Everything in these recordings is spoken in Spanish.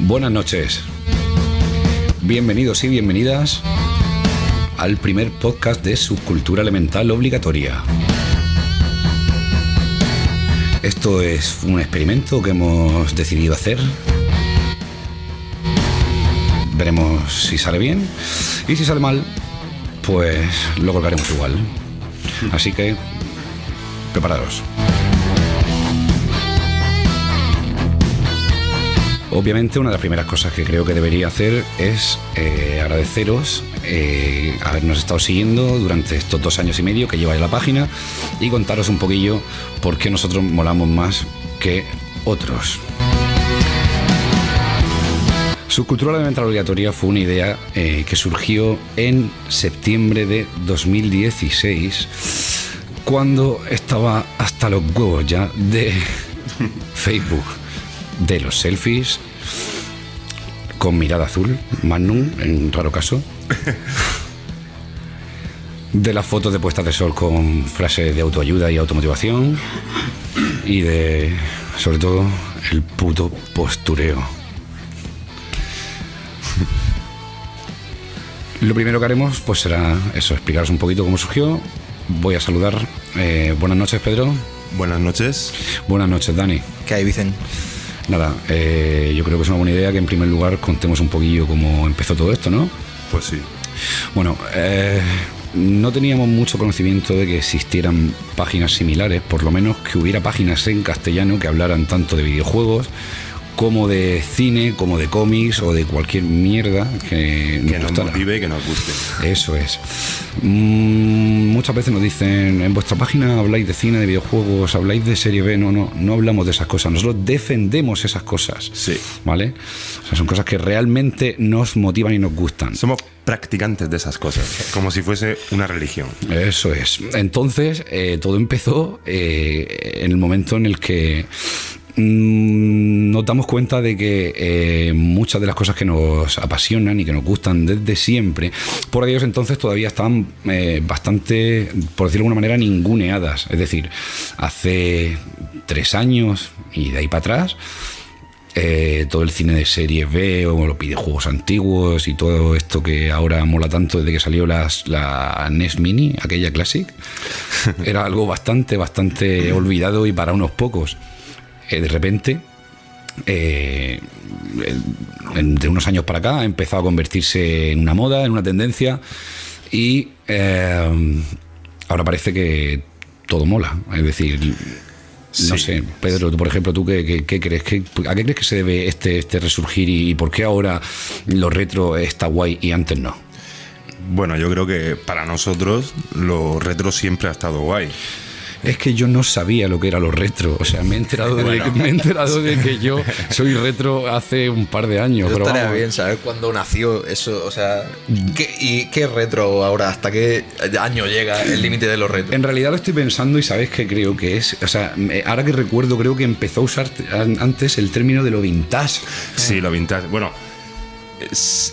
Buenas noches. Bienvenidos y bienvenidas al primer podcast de Subcultura Elemental Obligatoria. Esto es un experimento que hemos decidido hacer. Veremos si sale bien, y si sale mal, pues lo colgaremos igual. Así que prepararos. Obviamente, una de las primeras cosas que creo que debería hacer es agradeceros habernos estado siguiendo durante estos 2 años y medio que lleváis la página, y contaros un poquillo por qué nosotros molamos más que otros. Subcultura Elemental Obligatoria fue una idea que surgió en septiembre de 2016, cuando estaba hasta los huevos ya de Facebook, de los selfies con mirada azul, Magnum en raro caso, de las fotos de puestas de sol con frases de autoayuda y automotivación, y de, sobre todo, el puto postureo. Lo primero que haremos pues será eso, explicaros un poquito cómo surgió. Voy a saludar. Buenas noches, Pedro. Buenas noches. Buenas noches, Dani. ¿Qué hay, Vicen? Nada, yo creo que es una buena idea que en primer lugar contemos un poquillo cómo empezó todo esto, ¿no? Pues sí. Bueno, no teníamos mucho conocimiento de que existieran páginas similares, por lo menos que hubiera páginas en castellano que hablaran tanto de videojuegos como de cine, como de cómics o de cualquier mierda que nos motive y que nos guste. Eso es. Muchas veces nos dicen, en vuestra página habláis de cine, de videojuegos, habláis de serie B. No hablamos de esas cosas. Nosotros defendemos esas cosas. Sí. ¿Vale? O sea, son cosas que realmente nos motivan y nos gustan. Somos practicantes de esas cosas, como si fuese una religión. Eso es. Entonces, todo empezó en el momento en el que nos damos cuenta de que muchas de las cosas que nos apasionan y que nos gustan desde siempre, por aquellos entonces todavía estaban bastante, por decirlo de alguna manera, ninguneadas. Es decir, hace 3 años y de ahí para atrás, todo el cine de serie B o los videojuegos antiguos y todo esto que ahora mola tanto desde que salió la NES Mini, aquella Classic, era algo bastante olvidado y para unos pocos. De repente, de unos años para acá, ha empezado a convertirse en una moda, en una tendencia, y ahora parece que todo mola. Es decir, no sé, Pedro, tú, por ejemplo, ¿tú qué crees? ¿A qué crees que se debe este resurgir y por qué ahora lo retro está guay y antes no? Bueno, yo creo que para nosotros lo retro siempre ha estado guay. Es que yo no sabía lo que era lo retro. O sea, me he enterado de que yo soy retro hace un par de años. Pero estaría vamos, bien saber cuándo nació eso. O sea, ¿qué retro ahora? ¿Hasta qué año llega el límite de los retro? En realidad lo estoy pensando y sabes que creo que es... O sea, ahora que recuerdo, creo que empezó a usar antes el término de lo vintage. Sí, lo vintage. Bueno,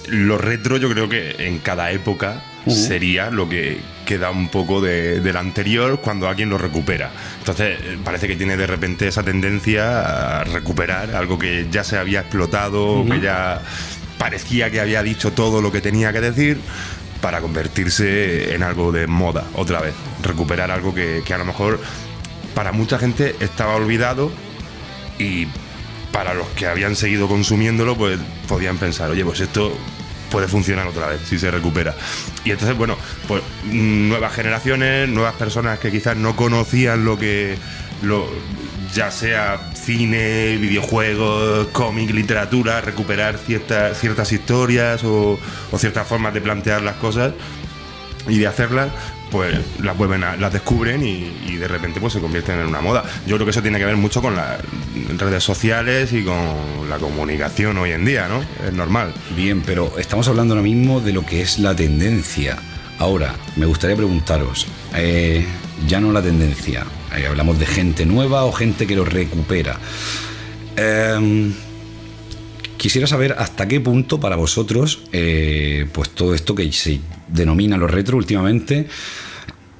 lo retro yo creo que en cada época sería lo que queda un poco del anterior cuando alguien lo recupera. Entonces parece que tiene de repente esa tendencia a recuperar algo que ya se había explotado, que ya parecía que había dicho todo lo que tenía que decir, para convertirse en algo de moda otra vez. Recuperar algo que a lo mejor para mucha gente estaba olvidado, y para los que habían seguido consumiéndolo pues podían pensar, oye, pues esto puede funcionar otra vez si se recupera. Y entonces, bueno, pues nuevas generaciones, nuevas personas que quizás no conocían ya sea cine, videojuegos, cómic, literatura, recuperar ciertas historias o ciertas formas de plantear las cosas y de hacerlas, pues las descubren y de repente pues se convierten en una moda. Yo creo que eso tiene que ver mucho con las redes sociales y con la comunicación hoy en día, ¿no? Es normal. Bien, pero estamos hablando ahora mismo de lo que es la tendencia. Ahora, me gustaría preguntaros, ya no la tendencia, hablamos de gente nueva o gente que lo recupera. Quisiera saber hasta qué punto para vosotros, pues todo esto que se denomina lo retro últimamente,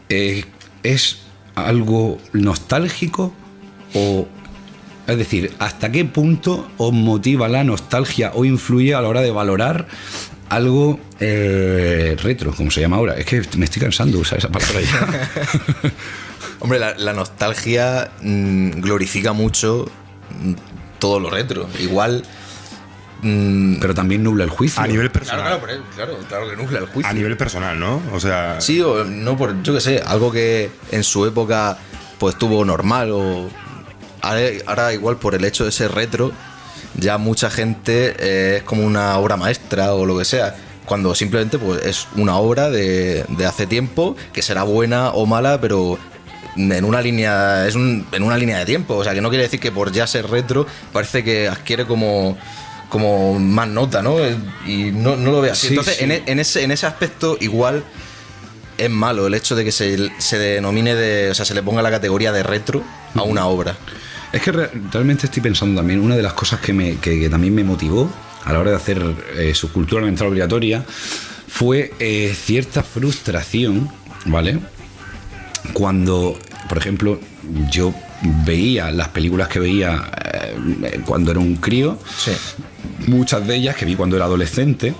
es algo nostálgico o Es decir, ¿hasta qué punto os motiva la nostalgia o influye a la hora de valorar algo retro, como se llama ahora? Es que me estoy cansando de usar esa palabra ya. Hombre, la nostalgia glorifica mucho todo lo retro. Igual... pero también nubla el juicio. A nivel personal. Claro que nubla el juicio. A nivel personal, ¿no? O sea... Sí, o no, por yo qué sé, algo que en su época pues estuvo normal o... Ahora igual por el hecho de ser retro, ya mucha gente es como una obra maestra o lo que sea, cuando simplemente pues es una obra de hace tiempo, que será buena o mala, pero en una línea en una línea de tiempo. O sea, que no quiere decir que por ya ser retro parece que adquiere como más nota, ¿no? Y no lo veo así. Sí, entonces, sí. en ese aspecto igual es malo el hecho de que se denomine o sea, se le ponga la categoría de retro a una obra. Es que realmente estoy pensando también, una de las cosas que también me motivó a la hora de hacer subcultura elemental obligatoria fue cierta frustración, ¿vale? Cuando, por ejemplo, yo veía las películas que veía cuando era un crío, Sí. muchas de ellas que vi cuando era adolescente,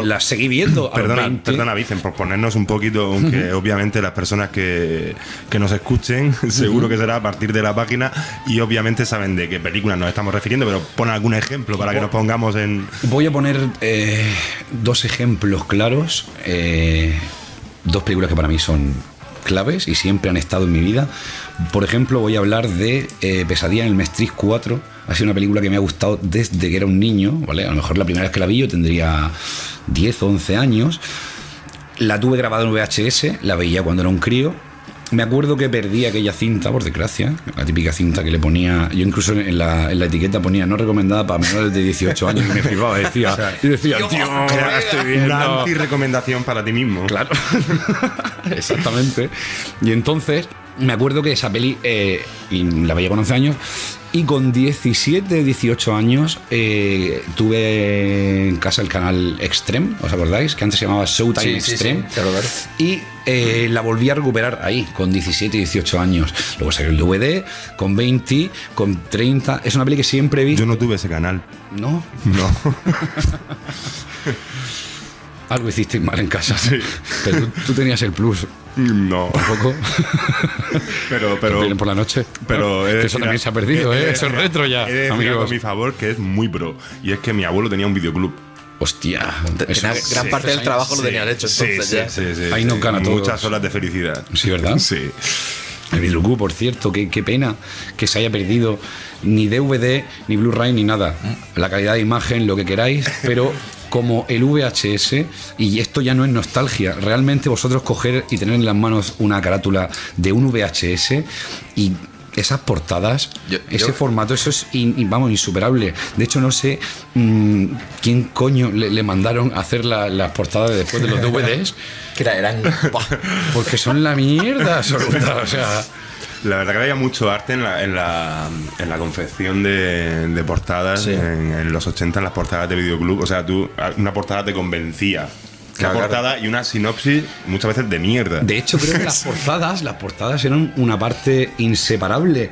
las seguí viendo a los 20. Perdona, Vicen, por ponernos un poquito, aunque obviamente las personas que nos escuchen, seguro que será a partir de la página y obviamente saben de qué películas nos estamos refiriendo, pero pon algún ejemplo para que nos pongamos en... Voy a poner dos ejemplos claros, dos películas que para mí son claves y siempre han estado en mi vida. Por ejemplo, voy a hablar de Pesadilla en el Maestris 4. Ha sido una película que me ha gustado desde que era un niño, ¿vale? A lo mejor la primera vez que la vi yo tendría 10 o 11 años. La tuve grabada en VHS, la veía cuando era un crío. Me acuerdo que perdí aquella cinta, por desgracia, la típica cinta que le ponía... Yo incluso en la etiqueta ponía no recomendada para menores de 18 años, y me flipaba, decía... Y decía, tío, Era estoy viendo... una anti-recomendación para ti mismo. Claro, exactamente. Y entonces me acuerdo que esa peli la veía con 11 años y con 17, 18 años tuve en casa el canal Extreme, ¿os acordáis? Que antes se llamaba Showtime Extreme. Sí, claro. Y la volví a recuperar ahí, con 17 y 18 años. Luego salió el DVD, con 20, con 30. Es una peli que siempre he visto. Yo no tuve ese canal. ¿No? No. Algo hiciste mal en casa. Sí. Pero tú tenías el plus. No. Tampoco. Pero Vienen por la noche. Pero que eso también se ha perdido, eso es retro ya, he de decir algo amigos. a mi favor que es muy pro. Y es que mi abuelo tenía un videoclub. Hostia. Tenía gran parte del trabajo lo tenían hecho, entonces ya. Sí. Ahí nos gana todos. Muchas horas de felicidad. Sí, ¿verdad? Sí. El videoclub, por cierto, qué pena que se haya perdido ni DVD, ni Blu-ray, ni nada. La calidad de imagen, lo que queráis, pero como el VHS, y esto ya no es nostalgia, realmente vosotros coger y tener en las manos una carátula de un VHS y esas portadas, ese formato, eso es vamos, insuperable. De hecho, no sé quién coño le mandaron a hacer las portadas de después de los DVDs. Que eran... Porque son la mierda absoluta, o sea... La verdad que había mucho arte en la confección de portadas, Sí. en los 80, en las portadas de videoclub. O sea, una portada te convencía. Claro, Una portada y una sinopsis muchas veces de mierda. De hecho, creo que las portadas eran una parte inseparable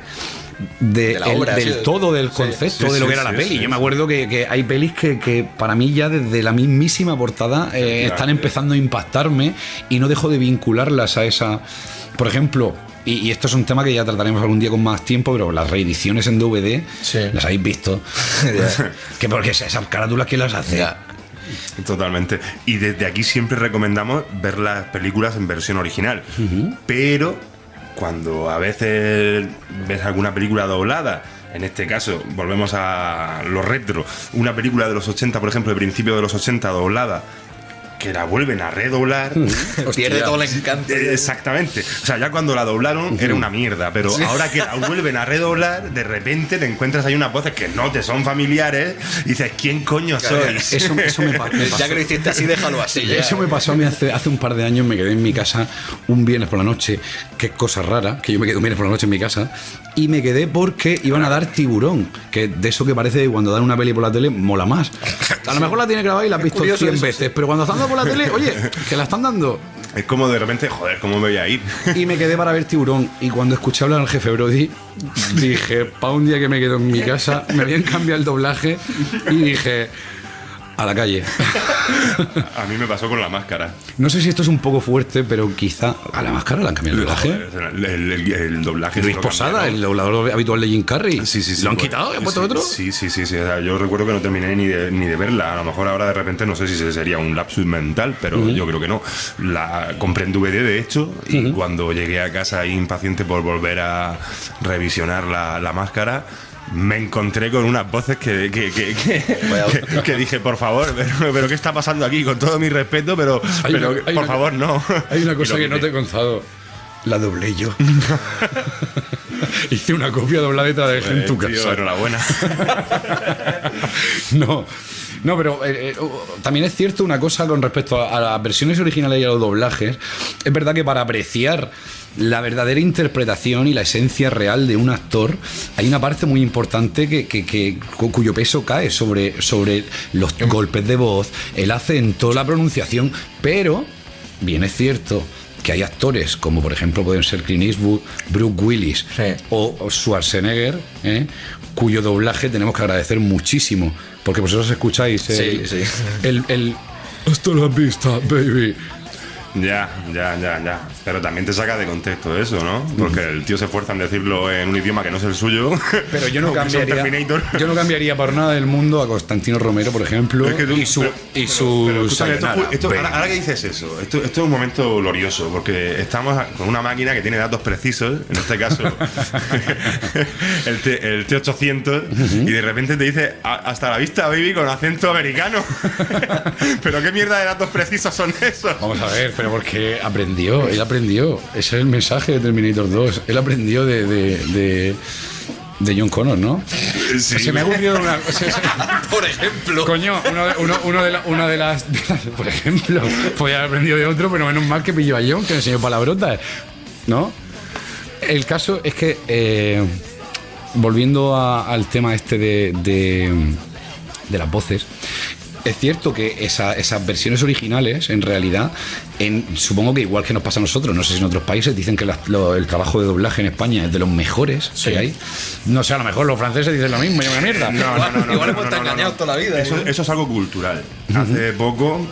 De la obra, del sí. todo del concepto Sí, de lo que sí, era la sí, peli. sí. Yo me acuerdo que hay pelis que para mí ya desde la mismísima portada están empezando a impactarme y no dejo de vincularlas a esa... Por ejemplo, y esto es un tema que ya trataremos algún día con más tiempo, pero las reediciones en DVD, Sí. las habéis visto. Que porque esas carátulas, ¿quién las hace? Ya. Totalmente. Y desde aquí siempre recomendamos ver las películas en versión original. Pero cuando a veces ves alguna película doblada, en este caso volvemos a lo retro, una película de los 80, por ejemplo, de principio de los 80 doblada, que la vuelven a redoblar. Pierde todo el encanto. Exactamente. O sea, ya cuando la doblaron era una mierda, pero ahora que la vuelven a redoblar, de repente te encuentras ahí unas voces que no te son familiares y dices, ¿quién coño sois? Eso me pasó. Ya que lo hiciste así, déjalo así. Ya. Eso me pasó a mí hace un par de años. Me quedé en mi casa un viernes por la noche, que es cosa rara, que yo me quedé un viernes por la noche en mi casa, y me quedé porque iban a dar Tiburón, que de eso que parece que cuando dan una peli por la tele mola más. A lo mejor la tienes grabada y la has visto 100 veces, pero cuando están dando por la tele, oye, que la están dando. Es como de repente, joder, ¿cómo me voy a ir? Y me quedé para ver Tiburón. Y cuando escuché hablar al jefe Brody, dije, pa' un día que me quedo en mi casa, me habían cambiado el doblaje y dije, a la calle. A mí me pasó con La Máscara. No sé si esto es un poco fuerte, pero quizá a La Máscara le han cambiado el doblaje. Joder, el doblaje. Luis Posada, el doblador habitual de Jim Carrey. Sí. ¿Lo han quitado? ¿Han puesto otro? Sí. O sea, yo recuerdo que no terminé ni de verla. A lo mejor ahora de repente no sé si sería un lapsus mental, pero yo creo que no. La compré en DVD, de hecho, y cuando llegué a casa impaciente por volver a revisionar La Máscara, me encontré con unas voces que dije, por favor, pero ¿qué está pasando aquí? Con todo mi respeto, pero por favor, no. Hay una cosa que no te he contado. La doblé yo. Hice una copia doblada y te la dejé en tu casa. Tío, enhorabuena. No, pero también es cierto una cosa con respecto a las versiones originales y a los doblajes. Es verdad que para apreciar la verdadera interpretación y la esencia real de un actor, hay una parte muy importante cuyo peso cae sobre los golpes de voz, el acento, la pronunciación. Pero bien es cierto que hay actores como por ejemplo pueden ser Clint Eastwood, Bruce Willis o Schwarzenegger, cuyo doblaje tenemos que agradecer muchísimo, porque vosotros escucháis el hasta la vista, baby. Ya. Pero también te saca de contexto eso, ¿no? Porque el tío se esfuerza en decirlo en un idioma que no es el suyo. Pero yo no cambiaría por nada del mundo a Constantino Romero, por ejemplo, ahora que dices eso, esto es un momento glorioso, porque estamos con una máquina que tiene datos precisos, en este caso el T800, y de repente te dice hasta la vista, baby, con acento americano. Pero qué mierda de datos precisos son esos. Vamos a ver, pero porque él aprendió. Ese es el mensaje de Terminator 2. Él aprendió de John Connor, ¿no? Sí. Se me ha ocurrido una... Por ejemplo. Coño, una de las... Por ejemplo, podía haber aprendido de otro, pero menos mal que pilló a John, que le enseñó palabrotas, ¿no? El caso es que, volviendo al tema este de las voces, es cierto que esas versiones originales, en realidad, supongo que igual que nos pasa a nosotros, no sé si en otros países dicen que el trabajo de doblaje en España es de los mejores que hay. No sé, a lo mejor los franceses dicen lo mismo y una mierda. Igual hemos estado engañados toda la vida. Eso es algo cultural. Hace poco...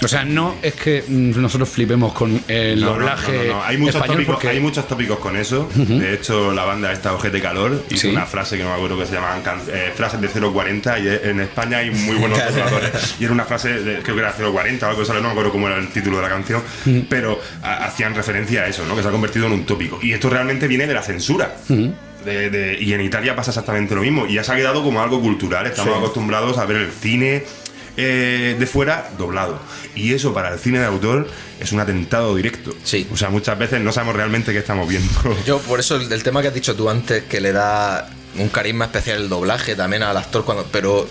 O sea, no es que nosotros flipemos con el doblaje. No. Hay muchos español tópicos, porque... hay muchos tópicos con eso. De hecho, la banda esta Ojete Calor hizo una frase que no me acuerdo que se llaman frases de 040, y en España hay muy buenos dobladores. Y era una frase creo que era 040 o algo así, no me acuerdo cómo era el título de la canción, pero hacían referencia a eso, ¿no? Que se ha convertido en un tópico. Y esto realmente viene de la censura. Y en Italia pasa exactamente lo mismo. Y ya se ha quedado como algo cultural. Estamos acostumbrados a ver el cine de fuera doblado, y eso para el cine de autor es un atentado directo. O sea, muchas veces no sabemos realmente qué estamos viendo. Yo por eso el tema que has dicho tú antes, que le da un carisma especial el doblaje también al actor, pero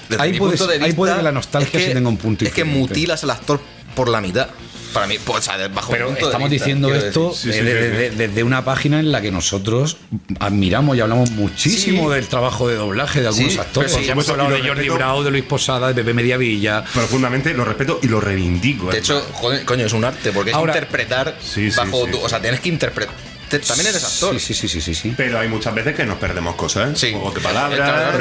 desde mi punto de vista, ahí puede que la nostalgia sí tenga un punto diferente. Es que mutilas al actor por la mitad. Para mí, pues, bajo pero mi punto estamos de vista, diciendo esto desde una página en la que nosotros admiramos y hablamos muchísimo del trabajo de doblaje de algunos actores. Ya hemos hablado de Jordi Brau, de Luis Posada, de Pepe Mediavilla. Profundamente lo respeto y lo reivindico. De hecho, joder, coño, es un arte, porque es interpretar bajo tu... O sea, tienes que interpretar. También eres actor. Sí. Pero hay muchas veces que nos perdemos cosas, juegos de palabras.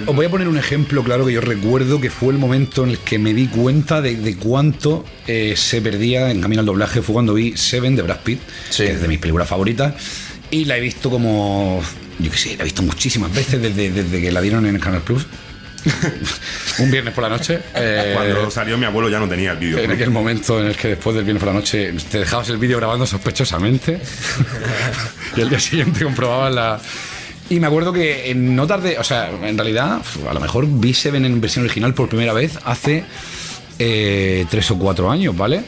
Os voy a poner un ejemplo claro que yo recuerdo, que fue el momento en el que me di cuenta de cuánto se perdía en camino al doblaje. Fue cuando vi Seven de Brad Pitt, que es de mis películas favoritas, y la he visto como... Yo qué sé, la he visto muchísimas veces desde que la dieron en el Canal Plus. Un viernes por la noche. Cuando salió mi abuelo ya no tenía el vídeo. En aquel momento en el que después del viernes por la noche te dejabas el vídeo grabando sospechosamente y al día siguiente comprobabas la... Y me acuerdo que no tardé, o sea, en realidad a lo mejor vi Seven en versión original por primera vez hace 3 o 4 años, ¿vale?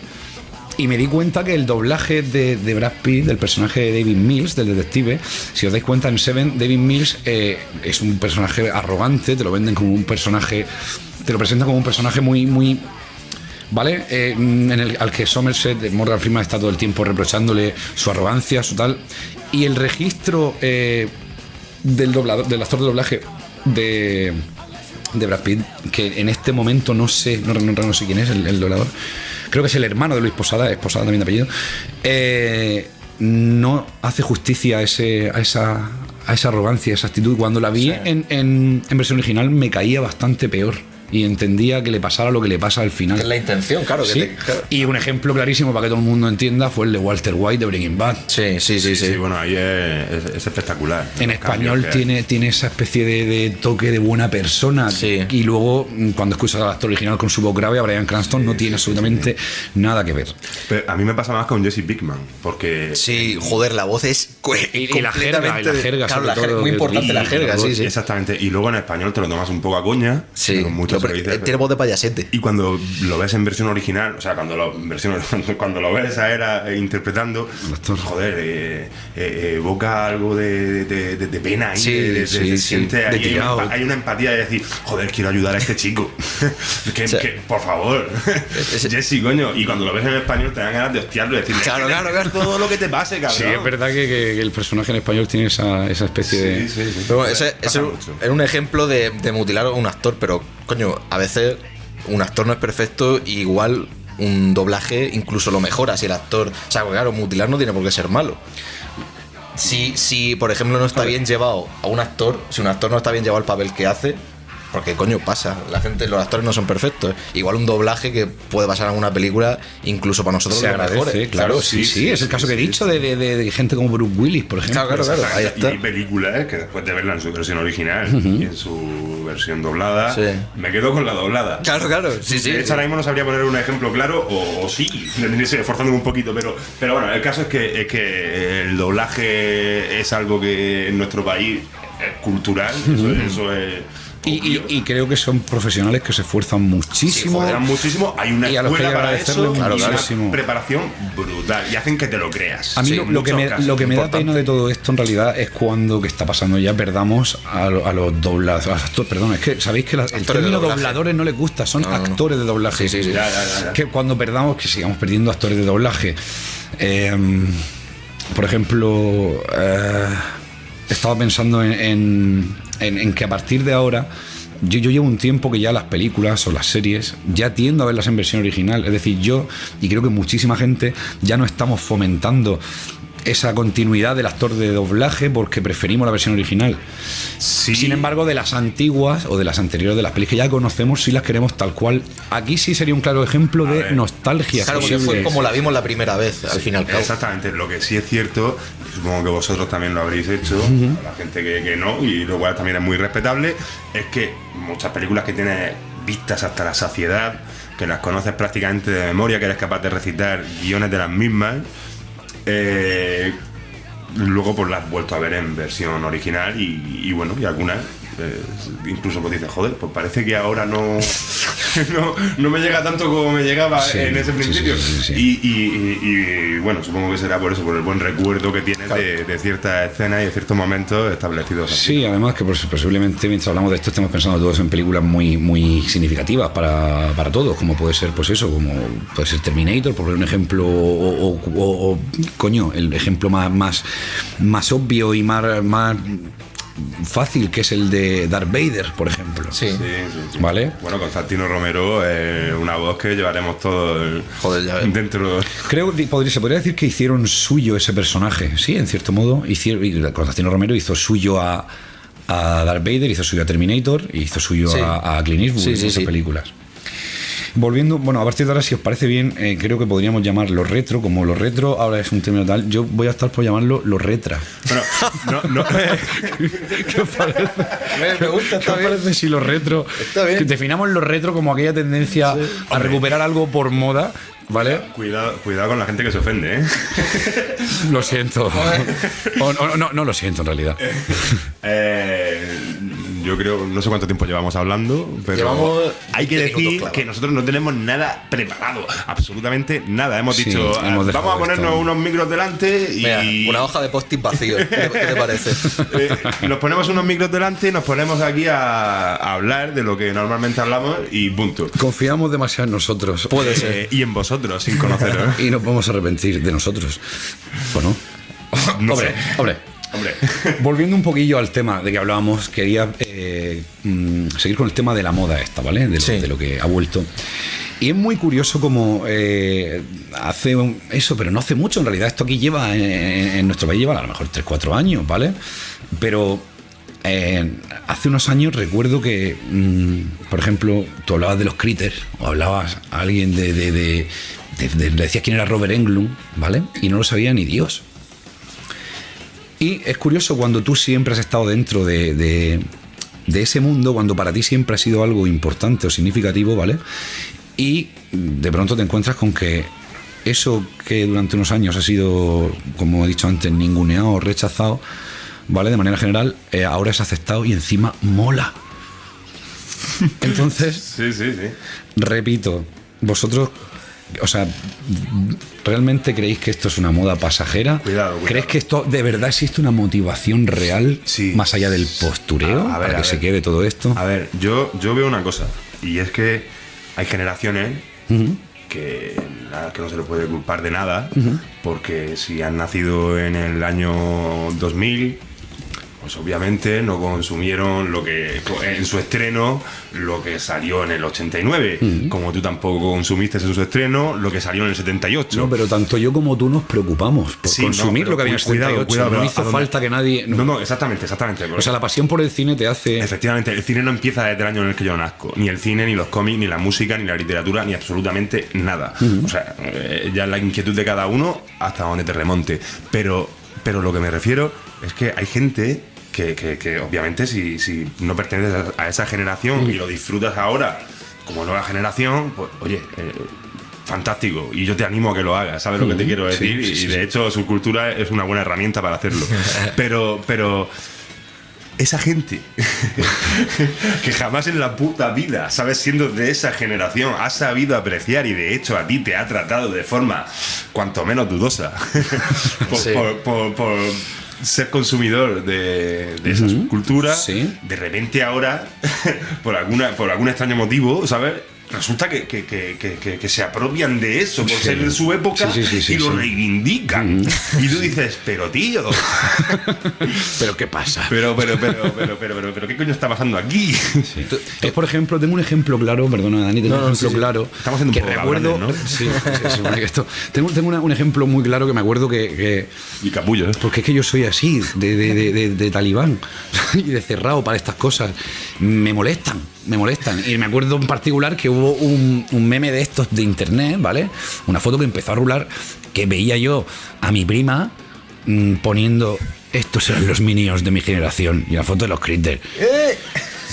Y me di cuenta que el doblaje de Brad Pitt, del personaje de David Mills, del detective, si os dais cuenta en Seven, David Mills es un personaje arrogante, te lo venden como un personaje, te lo presentan como un personaje muy ¿vale? Al que Somerset, Morgan Freeman, está todo el tiempo reprochándole su arrogancia, su tal. Y el registro del actor de doblaje de Brad Pitt, que en este momento no sé quién es el doblador, creo que es el hermano de Luis Posada, es Posada también de apellido, no hace justicia a esa arrogancia, a esa actitud. Cuando la vi en versión original me caía bastante peor y entendía que le pasara lo que le pasa al final. Es la intención, claro. ¿Sí? Claro. Y un ejemplo clarísimo para que todo el mundo entienda fue el de Walter White de Breaking Bad. Sí. Bueno, ahí es espectacular. En español tiene esa especie de toque de buena persona. Sí. Y luego, cuando escuchas al actor original con su voz grave, a Bryan Cranston, no tiene absolutamente nada que ver. Pero a mí me pasa más con Jesse Pinkman, porque... Sí, joder, la voz es Y la jerga, claro, sobre la jerga, todo, muy importante la jerga, sí. Exactamente. Y luego en español te lo tomas un poco a coña. Sí, Mucho se lo dice, tiene voz de payasete. Y cuando lo ves en versión original, o sea, cuando lo ves a él interpretando, joder, evoca algo de pena ahí, se siente ahí, hay una empatía de decir, joder, quiero ayudar a este chico. que, por favor, Jesse, coño. Y cuando lo ves en español te dan ganas de hostiarlo y decirle, claro, todo lo que te pase, cabrón. Sí, es verdad que el personaje en español tiene esa especie de... Sí. Pero bueno, ese es un ejemplo de mutilar a un actor, pero coño, a veces un actor no es perfecto y igual un doblaje incluso lo mejora si el actor... O sea, claro, mutilar no tiene por qué ser malo. Si por ejemplo no está bien llevado a un actor, si un actor no está bien llevado al papel que hace, porque coño pasa, los actores no son perfectos. Igual un doblaje que puede pasar en una película, incluso para nosotros se lo agradece, mejores. claro, sí, es el caso que he dicho de gente como Bruce Willis, por ejemplo. Claro, ahí está. Y hay películas que después de verla en su versión original y en su versión doblada, me quedo con la doblada. Claro, sí. De hecho, ahora mismo no sabría poner un ejemplo claro, o sí, esforzándome un poquito, pero bueno, el caso es que el doblaje es algo que en nuestro país es cultural, eso es... Y creo que son profesionales que se esfuerzan muchísimo. Muchísimo. Hay una escuela para eso y una preparación brutal. Y hacen que te lo creas. A mí lo que me da pena de todo esto en realidad es cuando, que está pasando ya, perdamos a los dobladores. Perdón, es que sabéis que el término dobladores no les gusta, son actores de doblaje. Sí. Ya. Que cuando perdamos, que sigamos perdiendo actores de doblaje. Por ejemplo, estaba pensando en que a partir de ahora yo llevo un tiempo que ya las películas o las series ya tiendo a verlas en versión original. Es decir, yo y creo que muchísima gente ya no estamos fomentando esa continuidad del actor de doblaje porque preferimos la versión original. Sí. Sin embargo, de las antiguas o de las anteriores de las películas que ya conocemos, sí las queremos tal cual. Aquí sí sería un claro ejemplo de nostalgia. Claro, porque fue como la vimos la primera vez, al final. Exactamente. Lo que sí es cierto, supongo que vosotros también lo habréis hecho, la gente que no, y lo cual también es muy respetable, es que muchas películas que tienes vistas hasta la saciedad, que las conoces prácticamente de memoria, que eres capaz de recitar guiones de las mismas, luego pues las has vuelto a ver en versión original y bueno, y algunas incluso pues dices, joder, pues parece que ahora no me llega tanto como me llegaba en ese principio. Sí. Y bueno, supongo que será por eso, por el buen recuerdo que tienes de ciertas escenas y de ciertos momentos establecidos así. Sí, además que posiblemente mientras hablamos de esto estemos pensando todos en películas muy, muy significativas para todos, como puede ser, pues eso, como puede ser Terminator, por poner un ejemplo, o coño, el ejemplo más obvio y más fácil, que es el de Darth Vader, por ejemplo. Sí. ¿Vale? Bueno, Constantino Romero, una voz que llevaremos todos dentro. Creo que se podría decir que hicieron suyo ese personaje, sí, en cierto modo. Constantino Romero hizo suyo a Darth Vader, hizo suyo a Terminator, y hizo suyo a Clint Eastwood en esas películas. Volviendo, bueno, a partir de ahora, si os parece bien, creo que podríamos llamarlo retro. Como lo retro ahora es un término tal, yo voy a estar por llamarlo lo retra. Bueno, no. ¿Qué os parece? Me gusta, ¿Qué os parece si lo retro? Está bien. Que definamos lo retro como aquella tendencia a recuperar algo por moda, ¿vale? Cuidado con la gente que se ofende, ¿eh? Lo siento. No lo siento en realidad. Yo creo, no sé cuánto tiempo llevamos hablando, pero hay que decir que nosotros no tenemos nada preparado, absolutamente nada. Hemos dicho, vamos a ponernos unos micros delante y... Mira, una hoja de post-it vacío. ¿Qué te parece? Nos ponemos unos micros delante y nos ponemos aquí a hablar de lo que normalmente hablamos y punto. Confiamos demasiado en nosotros. Puede ser. Y en vosotros, sin conoceros. Y nos vamos a arrepentir de nosotros. ¿O no? Hombre. Volviendo un poquillo al tema de que hablábamos, quería seguir con el tema de la moda esta, ¿vale? De lo que ha vuelto. Y es muy curioso como eso, pero no hace mucho. En realidad esto aquí lleva, en nuestro país lleva a lo mejor 3-4 años, ¿vale? Pero hace unos años recuerdo que, por ejemplo, tú hablabas de los Critters, o hablabas a alguien le decías quién era Robert Englund, ¿vale? Y no lo sabía ni Dios. Y es curioso cuando tú siempre has estado dentro de ese mundo, cuando para ti siempre ha sido algo importante o significativo, ¿vale? Y de pronto te encuentras con que eso que durante unos años ha sido, como he dicho antes, ninguneado, rechazado, ¿vale? De manera general, ahora es aceptado y encima mola. Entonces, Sí. repito, vosotros, o sea, ¿realmente creéis que esto es una moda pasajera? Cuidado. ¿Crees que esto de verdad existe una motivación real, Sí. más allá del postureo, para que se quede todo esto? A ver, yo veo una cosa, y es que hay generaciones que no se les puede culpar de nada, porque si han nacido en el año 2000, pues obviamente no consumieron lo que en su estreno lo que salió en el 89, como tú tampoco consumiste en su estreno lo que salió en el 78. No, pero tanto yo como tú nos preocupamos por Sí, consumir no, lo que había en el 78. cuidado, no pero hizo ¿a dónde? falta que nadie... No, exactamente. O sea, la pasión por el cine te hace... Efectivamente, el cine no empieza desde el año en el que yo nazco. Ni el cine, ni los cómics, ni la música, ni la literatura, ni absolutamente nada. O sea, ya la inquietud de cada uno hasta donde te remonte. Pero lo que me refiero es que hay gente que obviamente si no perteneces a esa generación y lo disfrutas ahora como nueva generación, pues oye... fantástico, y yo te animo a que lo hagas, ¿sabes lo que te quiero decir? Sí. Y de hecho Subcultura es una buena herramienta para hacerlo. Pero esa gente que jamás en la puta vida, ¿sabes? Siendo de esa generación, ha sabido apreciar, y de hecho a ti te ha tratado de forma cuanto menos dudosa por ser consumidor de esa subcultura, de repente ahora, por algún extraño motivo, ¿sabes? Resulta que se apropian de eso por ser de su época y lo reivindican. Y tú dices, pero tío. ¿Pero qué pasa? Pero, ¿qué coño está pasando aquí? Es, por ejemplo, tengo un ejemplo claro, perdona Dani, tengo un ejemplo claro. Estamos haciendo que un poco recuerdo, cabrones, ¿no? Sí, bueno, tengo un ejemplo muy claro que me acuerdo que Y capullo, ¿eh? porque es que yo soy así, de talibán y de cerrado para estas cosas. Me molestan. Y me acuerdo en particular que hubo un meme de estos de internet, ¿vale? Una foto que empezó a rular, que veía yo a mi prima poniendo: estos eran los minions de mi generación. Y la foto de los Critters.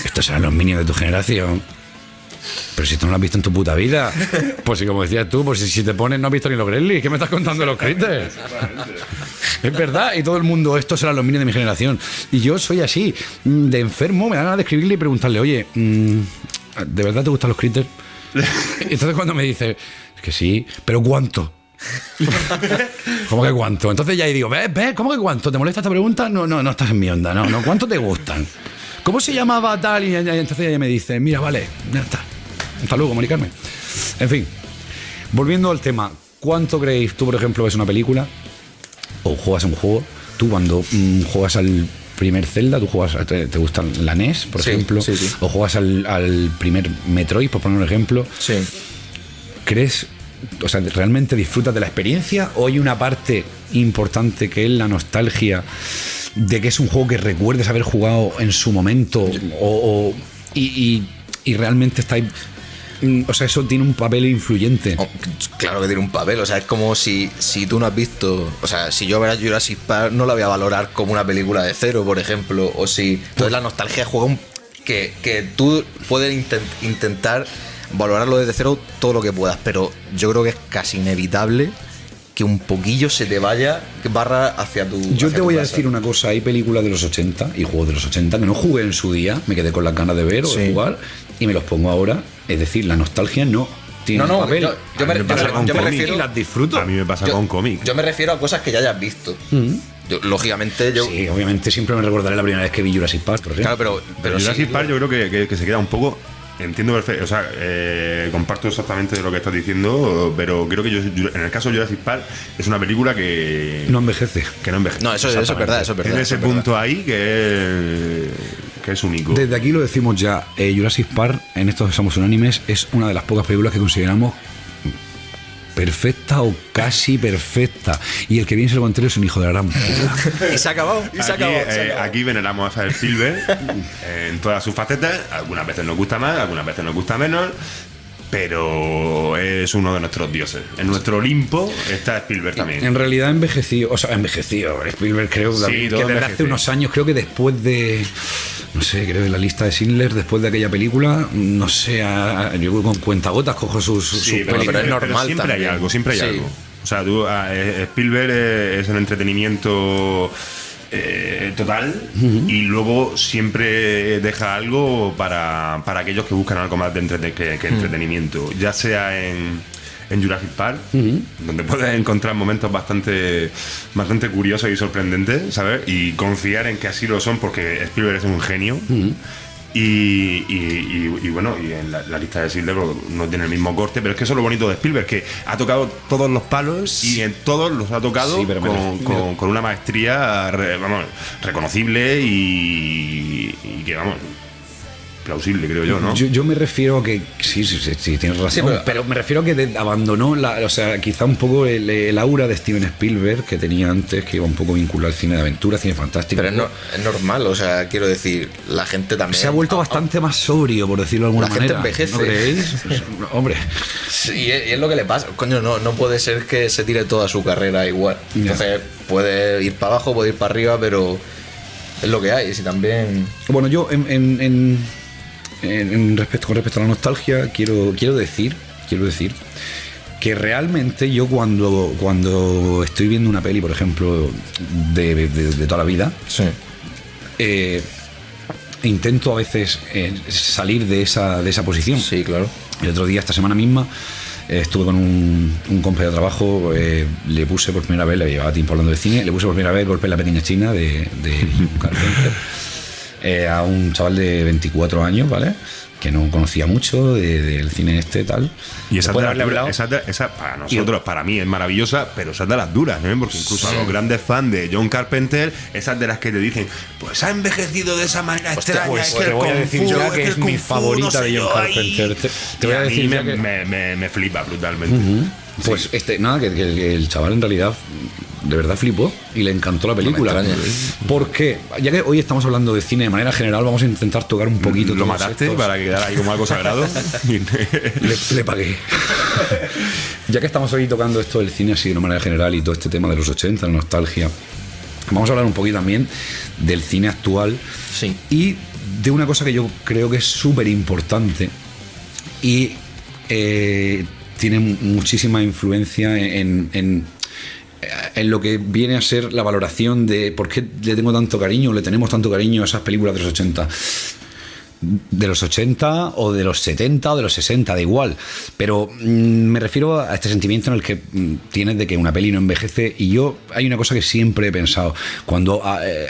Estos eran los minions de tu generación. Pero si tú no lo has visto en tu puta vida. Pues si, como decías tú, pues si te pones, no has visto ni los Gremlins. ¿Qué me estás contando de los Critters? Es verdad. Y todo el mundo, estos eran los minions de mi generación. Y yo soy así, de enfermo. Me da ganas de escribirle y preguntarle: oye, ¿de verdad te gustan los Critters? Entonces cuando me dice: es que sí, pero ¿cuánto? ¿Cómo que cuánto? Entonces ya ahí digo: ¿ves? ¿Cómo que cuánto? ¿Te molesta esta pregunta? No estás en mi onda. No. ¿Cuánto te gustan? ¿Cómo se llamaba tal? Y entonces ella me dice: mira, vale, ya está. Hasta luego, Mari Carmen. En fin, volviendo al tema, ¿cuánto creéis tú, por ejemplo, ves una película o juegas un juego? Tú cuando juegas al primer Zelda, tú juegas, te gusta la NES, por ejemplo, o juegas al primer Metroid, por poner un ejemplo. Sí. ¿Crees, o sea, realmente disfrutas de la experiencia, o hay una parte importante que es la nostalgia de que es un juego que recuerdes haber jugado en su momento y realmente está ahí? O sea, eso tiene un papel influyente. Oh, claro que tiene un papel, o sea, es como si tú no has visto, o sea, si yo viera Jurassic Park no la voy a valorar como una película de cero, por ejemplo, o si... Entonces la nostalgia juega que tú puedes intentar valorarlo desde cero todo lo que puedas, pero yo creo que es casi inevitable que un poquillo se te vaya, que barra hacia tu... Yo te voy a casa. decir una cosa: hay películas de los 80 y juegos de los 80 que no jugué en su día, me quedé con las ganas de ver o de jugar, y me los pongo ahora. Es decir, la nostalgia no tiene un papel. Yo me refiero... y las disfruto. A mí me pasa con cómics. Yo me refiero a cosas que ya hayas visto. Lógicamente yo... Sí, obviamente siempre me recordaré la primera vez que vi Jurassic Park, por ejemplo. Claro, pero Jurassic sí, Park yo creo que se queda un poco... Entiendo perfecto, o sea, comparto exactamente lo que estás diciendo, pero creo que en el caso de Jurassic Park es una película que no envejece. Que no envejece. No, eso es verdad, eso es verdad. Tiene ese punto ahí que es único. Desde aquí lo decimos ya, Jurassic Park, en estos Somos Unánimes, es una de las pocas películas que consideramos perfecta o casi perfecta. Y el que piense lo contrario es un hijo de la gran puta. Y se ha acabado. Aquí veneramos a Spielberg en todas sus facetas. Algunas veces nos gusta más, algunas veces nos gusta menos. Pero es uno de nuestros dioses. En nuestro Olimpo está Spielberg también. En realidad envejecido. Spielberg creo Sí, que todo desde hace envejecido. unos años, creo que después de, no sé, creo que la lista de Schindler, después de aquella película, no sé, yo con cuentagotas cojo sus Sí, películas. pero es normal siempre también. hay algo, siempre hay Sí. algo. O sea, Spielberg es el entretenimiento total y luego siempre deja algo para aquellos que buscan algo más de que entretenimiento, ya sea en Jurassic Park, donde puedes encontrar momentos bastante curiosos y sorprendentes, ¿sabes? Y confiar en que así lo son, porque Spielberg es un genio. Y bueno, y en la lista de Schindler no tiene el mismo corte, pero es que eso es lo bonito de Spielberg, que ha tocado todos los palos y en todos los ha tocado Sí, pero con una maestría reconocible y que, vamos, plausible, creo yo, ¿no? Yo me refiero a que sí, tienes razón, Sí, pero me refiero a que abandonó o sea, quizá un poco el aura de Steven Spielberg que tenía antes, que iba un poco vinculado al cine de aventura, cine fantástico. Pero es normal, o sea, quiero decir, la gente también. Se ha vuelto bastante más sobrio, por decirlo de alguna La gente manera. envejece. ¿No creéis? Pues, hombre. Sí, y es lo que le pasa. Coño, no puede ser que se tire toda su carrera igual. Ya. Entonces, puede ir para abajo, puede ir para arriba, pero es lo que hay. Si también. Bueno, yo con respecto a la nostalgia, quiero decir que realmente yo cuando estoy viendo una peli, por ejemplo, de toda la vida, Sí. intento a veces salir de esa posición. Sí, claro. El otro día, esta semana misma, estuve con un compañero de trabajo, le puse por primera vez, le llevaba tiempo hablando de cine, le puse por primera vez Golpe en la Pequeña China de John Carpenter, a un chaval de 24 años, ¿vale? Que no conocía mucho del cine tal. Y esa, Después de de haberle hablado, esa para nosotros, para mí es maravillosa, pero esas de las duras, ¿eh? Porque incluso a los grandes fans de John Carpenter, esas de las que te dicen, pues ha envejecido de esa manera extraña, pues es que te el voy a Kung decir Fu, ya es que es el mi Kung Fu, favorita no sé de yo, John ahí. Carpenter. Te voy a Y decir mí ya que... me flipa brutalmente. Pues nada, que el chaval en realidad de verdad flipó y le encantó la película. No me extraña. Porque, ya que hoy estamos hablando de cine de manera general, vamos a intentar tocar un poquito Lo todos mataste estos. para quedar ahí como algo sagrado. Le pagué. Ya que estamos hoy tocando esto del cine así de una manera general y todo este tema de los 80, la nostalgia, vamos a hablar un poquito también del cine actual. Sí. Y de una cosa que yo creo que es súper importante y tiene muchísima influencia en lo que viene a ser la valoración de por qué le tengo tanto cariño, le tenemos tanto cariño a esas películas de los 80. De los 80 o de los 70 o de los 60, da igual. Pero me refiero a este sentimiento en el que tienes de que una peli no envejece. Y yo, hay una cosa que siempre he pensado. Cuando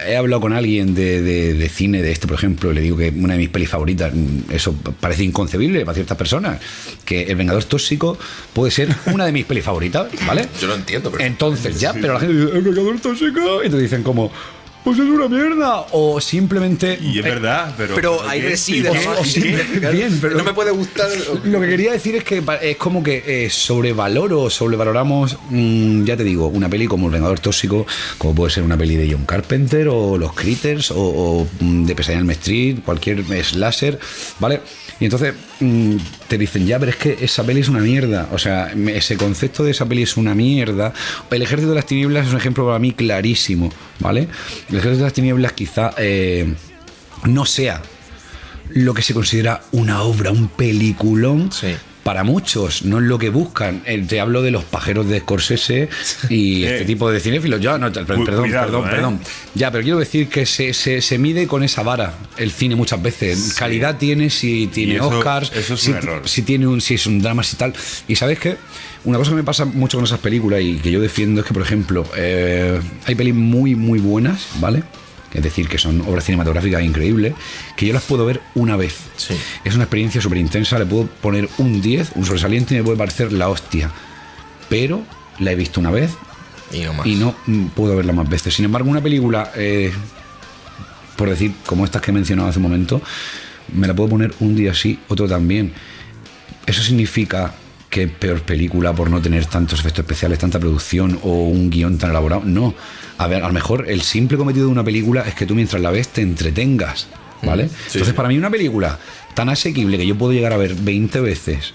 he hablado con alguien de cine, de por ejemplo, y le digo que una de mis pelis favoritas, eso parece inconcebible para ciertas personas, que El Vengador Tóxico puede ser una de mis pelis favoritas, ¿vale? Yo lo entiendo, pero. Entonces, ya, pero la gente dice, El Vengador Tóxico, y te dicen como, pues es una mierda, o simplemente... Y es verdad, Pero ahí ¿qué? reside. ¿Qué? ¿no? O sí, bien, pero- no me puede gustar. Lo que quería decir es que es como que sobrevaloramos, ya te digo, una peli como El Vengador Tóxico, como puede ser una peli de John Carpenter, o Los Critters, o de Pesadilla en Elm Street, cualquier slasher, ¿vale? Y entonces te dicen, ya, pero es que esa peli es una mierda. O sea, ese concepto de esa peli es una mierda. El Ejército de las Tinieblas es un ejemplo para mí clarísimo, ¿vale? El Ejército de las Tinieblas quizá no sea lo que se considera una obra, un peliculón. Sí. Para muchos, no es lo que buscan. Te hablo de Los pajeros de Scorsese y este tipo de cinéfilos. Ya, no, perdón. Ya, pero quiero decir que se mide con esa vara el cine muchas veces. Sí. Calidad tiene, si tiene Y eso- Oscars, eso es si, un error. si es un drama, si tal. Y ¿sabes qué? Una cosa que me pasa mucho con esas películas y que yo defiendo es que, por ejemplo, hay pelis muy, muy buenas, ¿vale? Es decir, que son obras cinematográficas increíbles, que yo las puedo ver una vez. Sí. Es una experiencia súper intensa, le puedo poner un 10, un sobresaliente, y me puede parecer la hostia. Pero la he visto una vez Y no más. y no puedo verla más veces. Sin embargo, una película por decir, como estas que he mencionado hace un momento, me la puedo poner un día sí, otro también. ¿Eso significa que es peor película por no tener tantos efectos especiales, tanta producción o un guión tan elaborado? No. A ver, a lo mejor el simple cometido de una película es que tú mientras la ves te entretengas, ¿vale? Entonces, para mí una película tan asequible que yo puedo llegar a ver 20 veces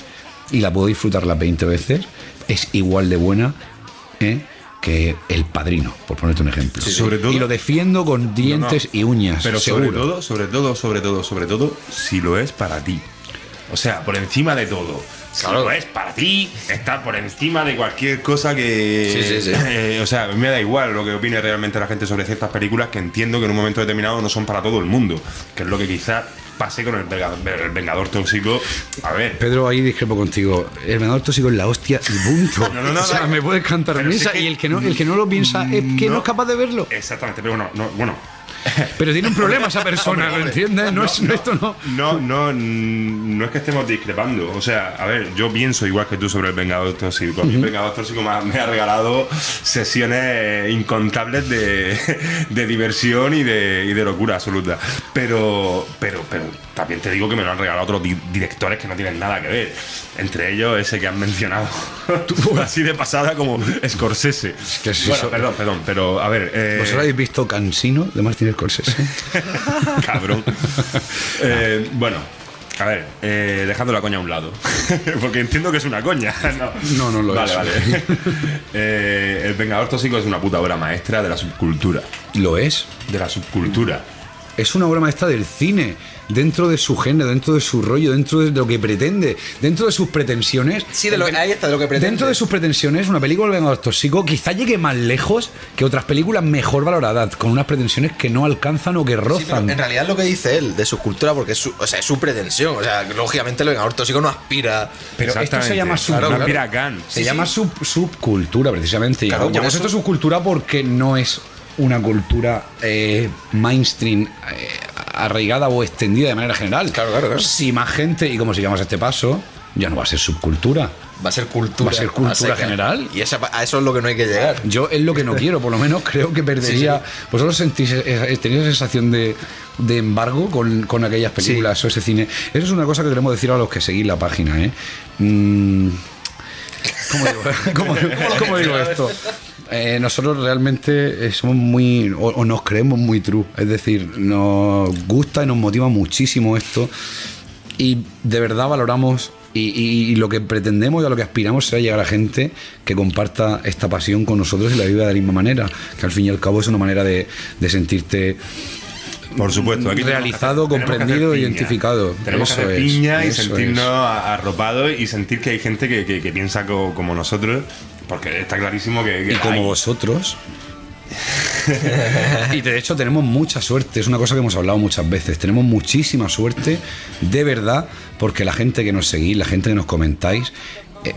y la puedo disfrutar las 20 veces, es igual de buena que El Padrino, por ponerte un ejemplo. Sí, sobre todo, y lo defiendo con dientes y uñas. Pero seguro. sobre todo, si lo es para ti. O sea, por encima de todo. Si lo es para ti, está por encima de cualquier cosa que... Sí. O sea, me da igual lo que opine realmente la gente sobre ciertas películas que entiendo que en un momento determinado no son para todo el mundo, que es lo que quizás pase con el Vengador Tóxico. A ver, Pedro, ahí discrepo contigo. El Vengador Tóxico es la hostia y punto. No, o sea, me puedes cantar pero misa, sí que- y el que no lo piensa es que no es capaz de verlo. Exactamente, pero bueno. Pero tiene un problema esa persona, ¿lo entiendes? No No es que estemos discrepando. O sea, a ver, yo pienso igual que tú sobre el Vengador Tóxico. A mí el Vengador Tóxico me ha regalado sesiones incontables de diversión y de locura absoluta. Pero también te digo que me lo han regalado otros directores que no tienen nada que ver. Entre ellos ese que has mencionado. Así de pasada como Scorsese. que sí, Bueno, perdón, pero a ver. ¿Vosotros habéis visto Cansino de Martin Scorsese? Cabrón. Bueno, a ver, dejando la coña a un lado. Porque entiendo que es una coña. No lo es. Vale. El Vengador Tóxico es una puta obra maestra de la subcultura. Lo es. De la subcultura. Es una obra maestra del cine, dentro de su género, dentro de su rollo, dentro de lo que pretende, dentro de sus pretensiones. Sí, ahí está, de lo que pretende. Dentro de sus pretensiones, una película del Vengador Tóxico quizá llegue más lejos que otras películas mejor valoradas, con unas pretensiones que no alcanzan o que Sí, rozan. pero en realidad es lo que dice él, de subcultura, porque es su pretensión. O sea, lógicamente el Vengador Tóxico no aspira. Pero esto se llama Claro. llama subcultura, precisamente. Claro, Llamamos por eso- esto subcultura porque no es una cultura mainstream arraigada o extendida de manera general. Claro. Si más gente, y como sigamos este paso, ya no va a ser subcultura. Va a ser cultura. Va a ser cultura seca. general. Y a eso es lo que no hay que llegar. Yo es lo que no quiero, por lo menos creo que perdería. Sí. ¿Vosotros tenéis esa sensación de embargo con aquellas películas o ese cine? Eso es una cosa que queremos decir a los que seguís la página, ¿eh? ¿Cómo digo esto? Nosotros realmente somos muy, o nos creemos muy true, es decir, nos gusta y nos motiva muchísimo esto y de verdad valoramos y lo que pretendemos y a lo que aspiramos será llegar a gente que comparta esta pasión con nosotros y la viva de la misma manera, que al fin y al cabo es una manera de sentirte Por supuesto, aquí realizado, tenemos que hacer comprendido, piña. identificado. Tenemos que Eso hacer es, piña y eso sentirnos es. arropados y sentir que hay gente que piensa como nosotros, porque está clarísimo que Y como hay. vosotros. Y de hecho tenemos mucha suerte, es una cosa que hemos hablado muchas veces, tenemos muchísima suerte, de verdad, porque la gente que nos seguís, la gente que nos comentáis,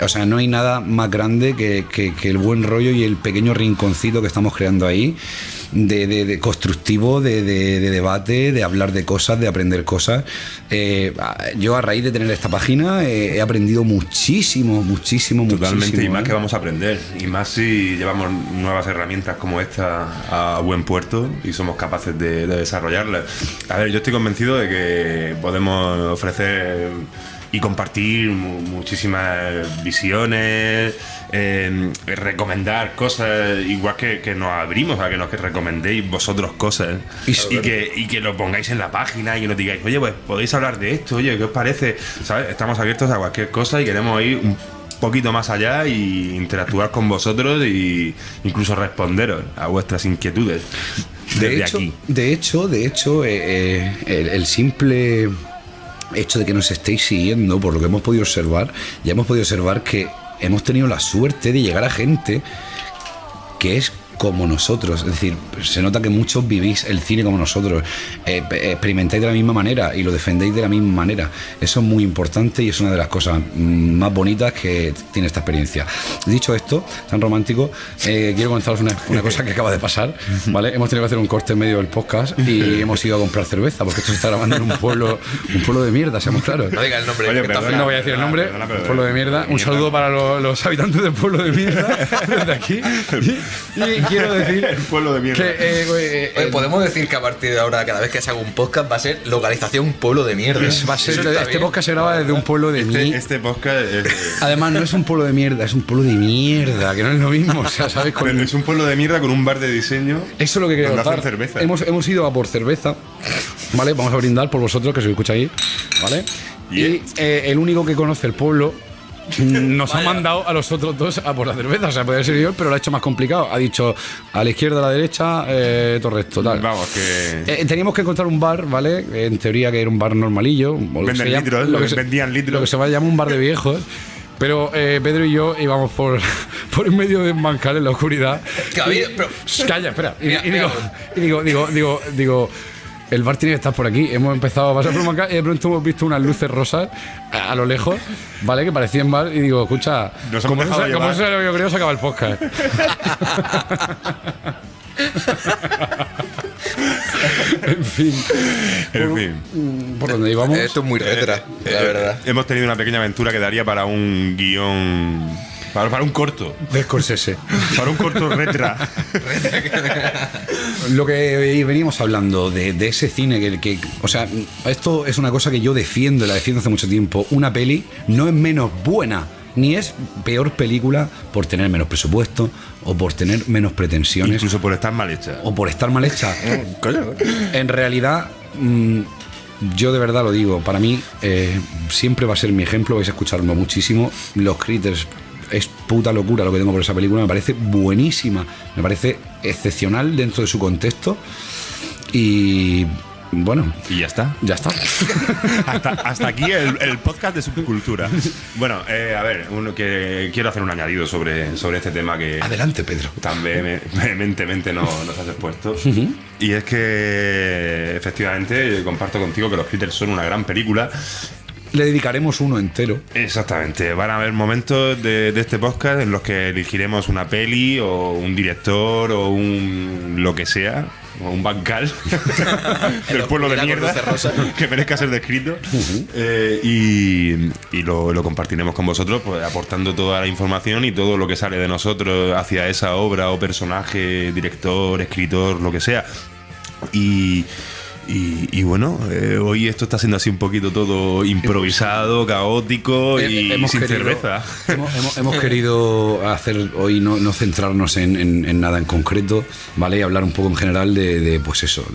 o sea, no hay nada más grande que el buen rollo y el pequeño rinconcito que estamos creando ahí, de constructivo, de debate, de hablar de cosas, de aprender cosas. Yo a raíz de tener esta página he aprendido muchísimo. Totalmente, y más ¿eh? que vamos a aprender, y más si llevamos nuevas herramientas como esta a buen puerto y somos capaces de desarrollarlas. A ver, yo estoy convencido de que podemos ofrecer y compartir muchísimas visiones, recomendar cosas, igual que nos abrimos a que nos recomendéis vosotros cosas y que lo pongáis en la página y que nos digáis, oye, pues podéis hablar de esto, oye, ¿qué os parece? ¿Sabes? Estamos abiertos a cualquier cosa y queremos ir un poquito más allá y interactuar con vosotros e incluso responderos a vuestras inquietudes desde aquí. De hecho, el simple hecho de que nos estéis siguiendo, por lo que hemos podido observar, ya hemos podido observar que hemos tenido la suerte de llegar a gente que es como nosotros, es decir, se nota que muchos vivís el cine como nosotros, experimentáis de la misma manera y lo defendéis de la misma manera. Eso es muy importante y es una de las cosas más bonitas que tiene esta experiencia. Dicho esto, tan romántico, quiero contaros una cosa que acaba de pasar, ¿vale? Hemos tenido que hacer un corte en medio del podcast y hemos ido a comprar cerveza porque esto se está grabando en un pueblo de mierda, seamos claros. No diga el nombre. Oye, que está perdona, feo. No voy a decir el nombre, un pueblo de mierda. Un saludo para los habitantes del pueblo de mierda desde aquí. quiero decir El pueblo de mierda. Oye, podemos decir que a partir de ahora, cada vez que se haga un podcast, va a ser localización pueblo de mierda. va a ser, Eso está este bien. podcast se graba desde un pueblo de mierda. Este podcast Además, no es un pueblo de mierda, es un pueblo de mierda, que no es lo mismo. O sea, ¿sabes? pero es un pueblo de mierda con un bar de diseño. Eso es lo que quería donde hacen contar. cerveza. Hemos ido a por cerveza, ¿vale? Vamos a brindar por vosotros, que se escucha ahí, ¿vale? Y el único que conoce el pueblo nos ha mandado a los otros dos a por la cerveza. O sea, podría ser yo, pero lo ha hecho más complicado. Ha dicho a la izquierda, a la derecha, todo recto, tal. Vamos, que. Teníamos que encontrar un bar, ¿vale? En teoría que era un bar normalillo. Venden litros, vendían litros. Lo que se va a llamar un bar de viejos. Pero Pedro y yo íbamos por en medio de un bancal en la oscuridad. Calla, espera. Y digo, el bar tiene que estar por aquí. Hemos empezado a pasar por un bancal y de pronto hemos visto unas luces rosas a lo lejos, ¿vale? Que parecían bar. Y digo, escucha, Nos hemos dejado como llevar. eso era lo que yo creo, se acaba el podcast. En fin. ¿Por dónde íbamos? Esto es muy retra, la verdad. Hemos tenido una pequeña aventura que daría para un guión. Para un corto. De Scorsese. Para un corto retra. Lo que venimos hablando de ese cine que, o sea, esto es una cosa que yo defiendo, la defiendo hace mucho tiempo. Una peli no es menos buena, ni es peor película por tener menos presupuesto o por tener menos pretensiones Incluso por estar mal hecha. o por estar mal hecha. Coño. En realidad, yo de verdad lo digo, para mí siempre va a ser mi ejemplo, vais a escucharlo muchísimo. Los Critters es puta locura lo que tengo por esa película, me parece buenísima, me parece excepcional dentro de su contexto y bueno, Y ya está. ya está. Hasta aquí el podcast de subcultura. Bueno, a ver, quiero hacer un añadido sobre este tema que Adelante, Pedro. tan vehementemente nos has expuesto. Y es que efectivamente comparto contigo que Los Critters son una gran película. Le dedicaremos uno entero. Exactamente, van a haber momentos de este podcast en los que elegiremos una peli o un director o un lo que sea, o un bancal del pueblo de mierda que merezca ser descrito. Y lo compartiremos con vosotros, pues aportando toda la información y todo lo que sale de nosotros hacia esa obra o personaje, director, escritor, lo que sea. Y bueno, hoy esto está siendo así un poquito todo improvisado, caótico y sin cerveza. Hemos querido hacer hoy no centrarnos en nada en concreto, ¿vale? Y hablar un poco en general de pues eso,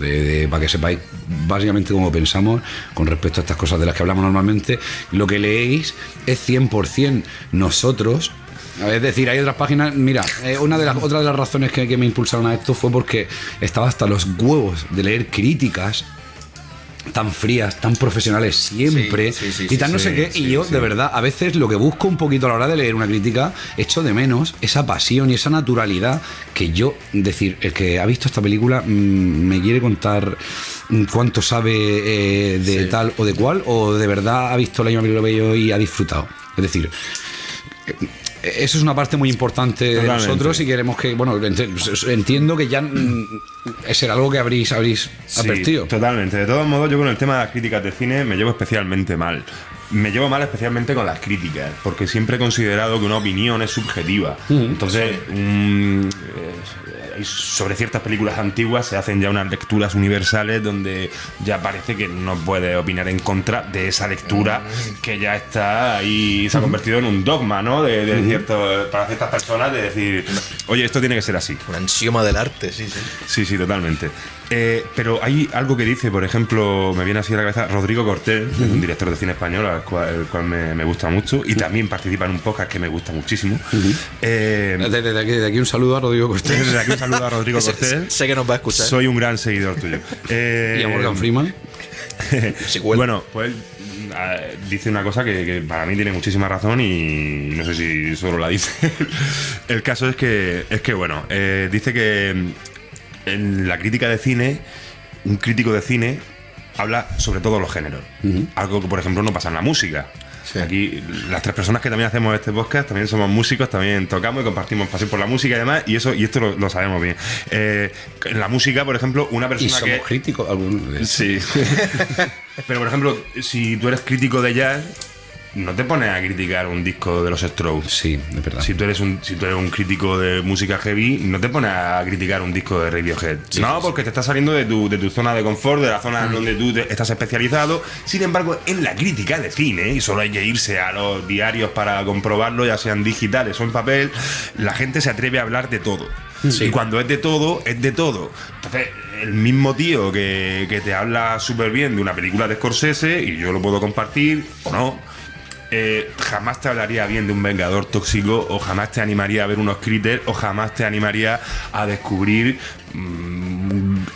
para que sepáis básicamente cómo pensamos con respecto a estas cosas de las que hablamos normalmente. Lo que leéis es 100% nosotros. Es decir, hay otras páginas. Mira, otra de las razones que me impulsaron a esto fue porque estaba hasta los huevos de leer críticas tan frías, tan profesionales siempre, y tan no sé qué. Y yo, de verdad, a veces lo que busco un poquito a la hora de leer una crítica, echo de menos esa pasión y esa naturalidad que yo, decir, el que ha visto esta película me quiere contar cuánto sabe de tal o de cual, o de verdad ha visto la misma película que yo y ha disfrutado. Es decir, eso es una parte muy importante de nosotros y queremos que, bueno, entiendo que ya será algo que habréis advertido. Totalmente. De todos modos, yo con el tema de las críticas de cine me llevo especialmente mal. Me llevo mal especialmente con las críticas, porque siempre he considerado que una opinión es subjetiva. Entonces, sobre ciertas películas antiguas se hacen ya unas lecturas universales donde ya parece que no puedes opinar en contra de esa lectura que ya está ahí, se ha convertido en un dogma, ¿no? Para ciertas personas, de decir, oye, esto tiene que ser así. Un axioma del arte, sí. Sí, totalmente. Pero hay algo que dice, por ejemplo, me viene así a la cabeza Rodrigo Cortés, un director de cine español, el cual me gusta mucho, y también participa en un podcast que me gusta muchísimo. Desde aquí un saludo a Rodrigo Cortés. Desde aquí un saludo a Rodrigo Cortés. Sé que nos va a escuchar. Soy un gran seguidor tuyo. Y a Morgan Freeman. Bueno, pues dice una cosa que para mí tiene muchísima razón y no sé si solo la dice. El caso es que bueno, dice que en la crítica de cine, un crítico de cine habla sobre todos los géneros. Algo que, por ejemplo, no pasa en la música. Sí. Aquí, las tres personas que también hacemos este podcast, también somos músicos, también tocamos y compartimos pasión por la música y demás, y esto lo sabemos bien. En la música, por ejemplo, una persona y somos críticos, algunos de sí. Pero, por ejemplo, si tú eres crítico de jazz, no te pones a criticar un disco de los Strokes. Sí, es verdad. Si tú eres un crítico de música heavy, no te pones a criticar un disco de Radiohead. Sí, no, sí, porque te estás saliendo de tu zona de confort, de la zona donde tú estás especializado. Sin embargo, en la crítica de cine, y solo hay que irse a los diarios para comprobarlo, ya sean digitales o en papel, la gente se atreve a hablar de todo. Sí. Y cuando es de todo, es de todo. Entonces, el mismo tío que te habla súper bien de una película de Scorsese, y yo lo puedo compartir o no, jamás te hablaría bien de un Vengador Tóxico, o jamás te animaría a ver unos Critters, o jamás te animaría a descubrir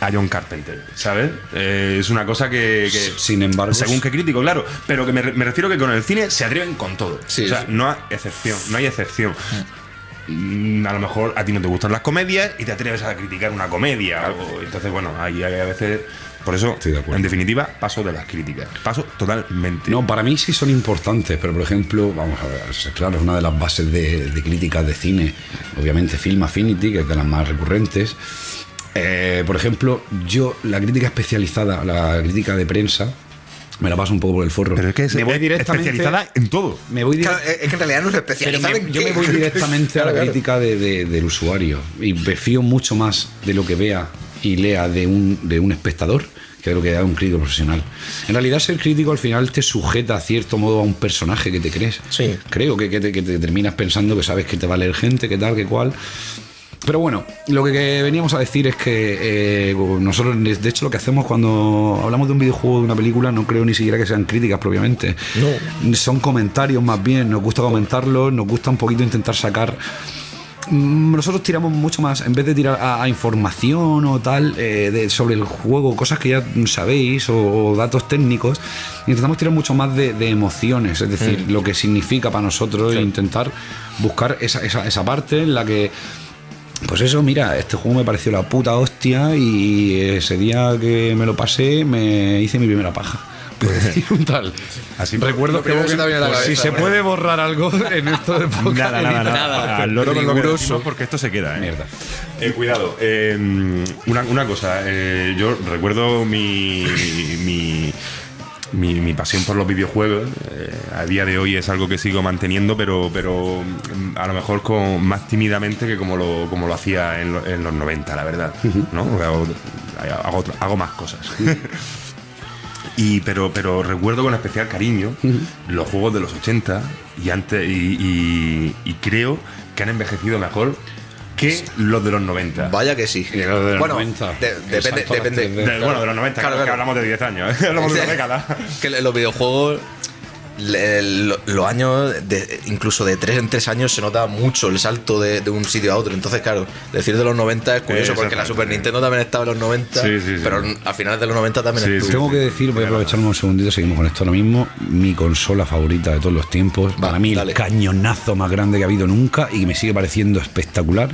a John Carpenter, ¿sabes? Es una cosa que sin embargo, según qué crítico, claro, pero que me refiero que con el cine se atreven con todo. Sí, o sea, sí. no hay excepción. A lo mejor a ti no te gustan las comedias y te atreves a criticar una comedia. Entonces, bueno, ahí hay a veces. Por eso, en definitiva, paso de las críticas. Paso totalmente. No, para mí sí son importantes, pero por ejemplo, vamos a ver, claro, es una de las bases de críticas de cine. Obviamente, Film Affinity, que es de las más recurrentes. Por ejemplo, yo, la crítica especializada, la crítica de prensa, me la paso un poco por el forro. Pero es que me voy directamente especializada en todo. Claro, es que en realidad no es especializada en yo me voy directamente a la crítica del usuario y me fío mucho más de lo que vea y lea de un espectador que de lo que da un crítico profesional. En realidad, ser crítico al final te sujeta a cierto modo a un personaje que te crees. Sí. Creo que te terminas pensando que sabes que te va a leer gente, que tal, que cual. Pero bueno, lo que veníamos a decir es que nosotros, de hecho, lo que hacemos cuando hablamos de un videojuego, de una película, no creo ni siquiera que sean críticas propiamente. No. Son comentarios más bien, nos gusta comentarlos, nos gusta un poquito intentar sacar. Nosotros tiramos mucho más, en vez de tirar a información o tal sobre el juego, cosas que ya sabéis o datos técnicos, intentamos tirar mucho más de emociones, es decir, lo que significa para nosotros, intentar buscar esa parte en la que, pues eso, mira, este juego me pareció la puta hostia y ese día que me lo pasé me hice mi primera paja. Decir un tal. Así recuerdo que si se puede borrar algo en esto de podcast. Nada. Al loro con lo que decimos, porque esto se queda. Mierda. Cuidado. Una cosa. Yo recuerdo mi pasión por los videojuegos. A día de hoy es algo que sigo manteniendo, pero a lo mejor más tímidamente que como lo hacía en los 90, la verdad, ¿no? Hago más cosas. Pero recuerdo con especial cariño los juegos de los 80 y antes y creo que han envejecido mejor que los de los 90. Vaya que sí. Los de los bueno, 90. Depende. Bueno, de los 90, claro. Que hablamos de 10 años. Hablamos de una década. Que los videojuegos, los años, incluso de 3 en 3 años, se nota mucho el salto de un sitio a otro. Entonces, claro, decir de los 90 es curioso, porque la Super Nintendo también estaba en los 90, sí. pero a finales de los 90 también estuvo. Tengo que decir, voy a aprovecharme un segundito, seguimos con esto ahora mismo. Mi consola favorita de todos los tiempos, para mí el cañonazo más grande que ha habido nunca y que me sigue pareciendo espectacular.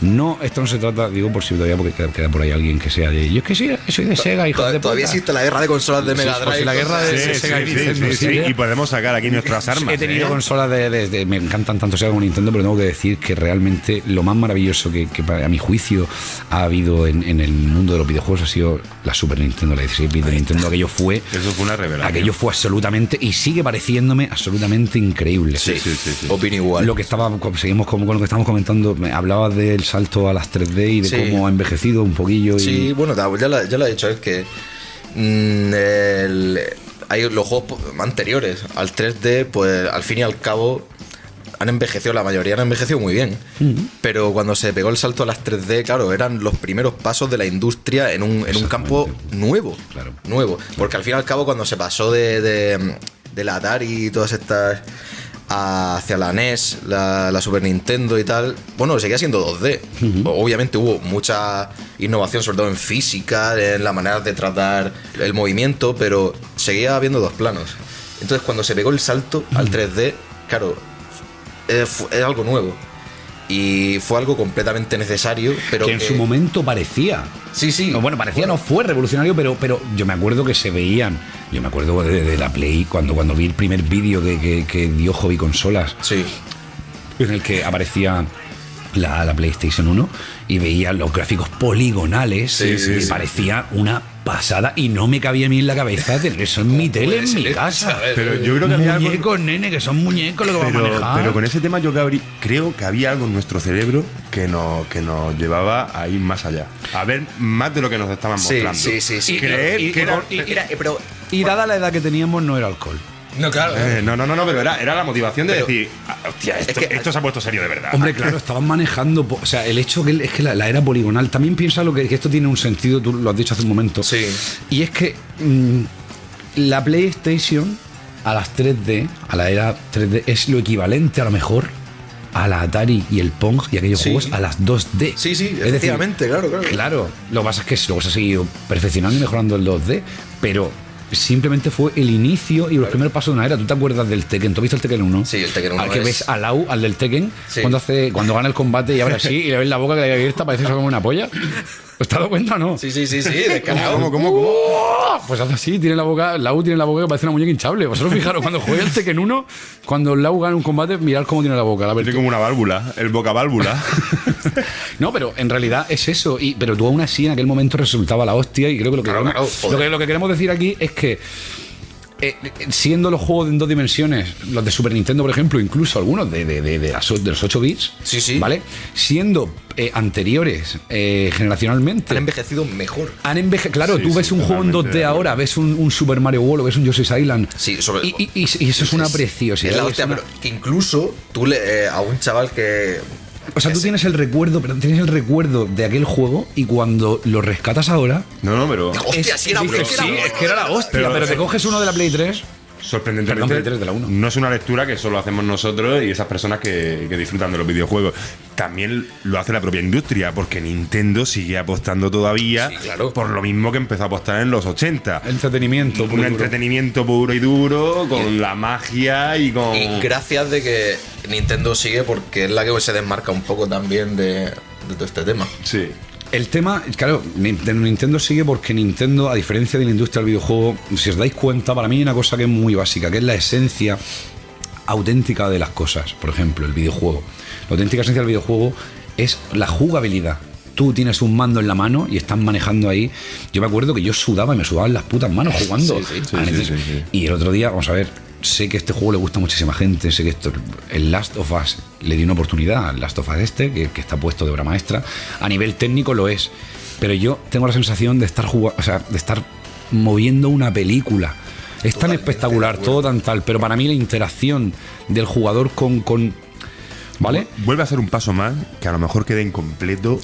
No, esto no se trata, digo por si todavía, porque queda por ahí alguien que sea de. Yo es que sí, soy de Sega, hijo de puta. Todavía existe la guerra de consolas de Mega Drive. La guerra de Sega y Nintendo. Sí, y podemos sacar aquí nuestras armas. He tenido consolas me encantan tanto Sega como Nintendo, pero tengo que decir que realmente lo más maravilloso que a mi juicio ha habido en el mundo de los videojuegos ha sido la Super Nintendo, la 16-bit de Nintendo. Eso fue una revelación. Aquello fue absolutamente, y sigue pareciéndome absolutamente increíble. Sí. Opino igual. Lo que seguimos con lo que estábamos comentando, hablabas del salto a las 3D y de cómo ha envejecido un poquillo. Sí, bueno, ya lo he dicho, es que hay los juegos anteriores al 3D, pues al fin y al cabo han envejecido, la mayoría han envejecido muy bien. Pero cuando se pegó el salto a las 3D, claro, eran los primeros pasos de la industria en un campo nuevo. Claro. Nuevo. Porque al fin y al cabo, cuando se pasó de la Atari y todas estas hacia la NES, la Super Nintendo y tal, bueno, seguía siendo 2D. Obviamente hubo mucha innovación, sobre todo en física, en la manera de tratar el movimiento, pero seguía habiendo dos planos. Entonces, cuando se pegó el salto al 3D, claro, es algo nuevo. Y fue algo completamente necesario, pero que en su momento parecía. Sí. Bueno, parecía, no fue revolucionario, pero yo me acuerdo que se veían. Yo me acuerdo de la Play, cuando vi el primer vídeo que dio Hobby Consolas. Sí. En el que aparecía la PlayStation 1 y veía los gráficos poligonales, Sí, sí, me sí. parecía una pasada y no me cabía a mí en la cabeza tener eso en mi tele, en mi casa. Pero yo creo que había algo. Muñecos, nene, que son muñecos lo que va a manejar. Pero con ese tema yo creo que había algo en nuestro cerebro que nos llevaba a ir más allá. A ver más de lo que nos estaban mostrando. Sí. Creer que era. Pero Y dada la edad que teníamos, no era alcohol. no, claro. No, pero era la motivación de Pero- decir, hostia, esto se ha puesto serio de verdad. Hombre, claro, estaban manejando. O sea, el hecho es que la era poligonal. También piensa que esto tiene un sentido, tú lo has dicho hace un momento. Sí. Y es que la PlayStation a las 3D, a la era 3D, es lo equivalente a lo mejor a la Atari y el Pong y aquellos Sí. juegos a las 2D. Sí, Es decir, efectivamente, claro. Claro, lo que pasa es que luego se ha seguido perfeccionando y mejorando el 2D, pero simplemente fue el inicio y los primeros pasos de una era. ¿Tú te acuerdas del Tekken? ¿Tú has visto el Tekken 1? Sí, el Tekken 1 Al que es- ves al Lau, al del Tekken, Sí. cuando gana el combate y abre así y le ves la boca que le había abierta, parece que se come una polla. ¿Os te has dado cuenta o no? Sí, descarado. ¿Cómo? Pues hace así, tiene la boca, Lau tiene la boca que parece una muñeca hinchable. Vosotros fijaros, cuando juegue el Tekken 1, cuando Lau gana un combate, mirad cómo tiene la boca. La Tiene como una válvula, el boca válvula. No, pero en realidad es eso. Pero tú aún así en aquel momento resultaba la hostia y creo que Claro, joder. lo que queremos decir aquí es que siendo los juegos en 2 dimensiones, los de Super Nintendo, por ejemplo, incluso algunos de los 8 bits, Sí. ¿vale? Siendo anteriores generacionalmente. Han envejecido mejor. Claro, Sí, tú ves sí, un juego en totalmente 2D de ahora, ves un Super Mario World o ves un Yoshi's Island. Sí, y eso es una preciosidad. Es la es hostia, una- pero que incluso tú a un chaval que. O sea, tú tienes el recuerdo de aquel juego y cuando lo rescatas ahora. No, pero. Hostia, sí era dices, bueno, sí, era bueno. es que era la hostia, Pero- pero te coges uno de la Play 3. Sorprendentemente, Perdón, Play 3 de la 1. no es una lectura que solo hacemos nosotros y esas personas que disfrutan de los videojuegos. También lo hace la propia industria, porque Nintendo sigue apostando todavía Sí, claro. por lo mismo que empezó a apostar en los 80. Entretenimiento. puro Un y duro. entretenimiento puro y duro, con la magia y con. Y gracias de que Nintendo sigue, porque es la que se desmarca un poco también de todo este tema. Sí. El tema, claro, Nintendo sigue porque Nintendo, a diferencia de la industria del videojuego, si os dais cuenta, para mí hay una cosa que es muy básica, que es la esencia auténtica de las cosas. Por ejemplo, el videojuego. La auténtica esencia del videojuego es la jugabilidad. Tú tienes un mando en la mano y estás manejando ahí. Yo me acuerdo que yo sudaba y me sudaban las putas manos jugando. Sí. Y el otro día, vamos a ver, sé que este juego le gusta a muchísima gente, sé que el Last of Us le dio una oportunidad al Last of Us que está puesto de obra maestra. A nivel técnico lo es, pero yo tengo la sensación de estar de estar moviendo una película. Es tan espectacular, todo tan tal, pero para mí la interacción del jugador con ¿vale? Vuelve a ser un paso más que a lo mejor queda incompleto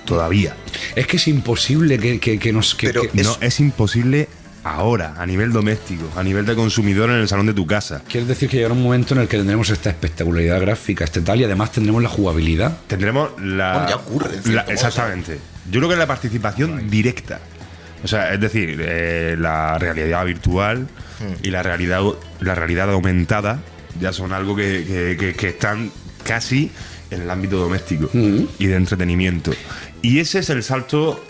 todavía. Es que es imposible que nos... Pero No, es imposible ahora, a nivel doméstico, a nivel de consumidor en el salón de tu casa. Quieres decir que llegará un momento en el que tendremos esta espectacularidad gráfica, tal, y además tendremos la jugabilidad. Tendremos la. Bueno, ya ocurre, en cierto modo, exactamente. Yo creo que la participación directa. O sea, es decir, la realidad virtual y la realidad aumentada ya son algo que están casi en el ámbito doméstico y de entretenimiento. Y ese es el salto,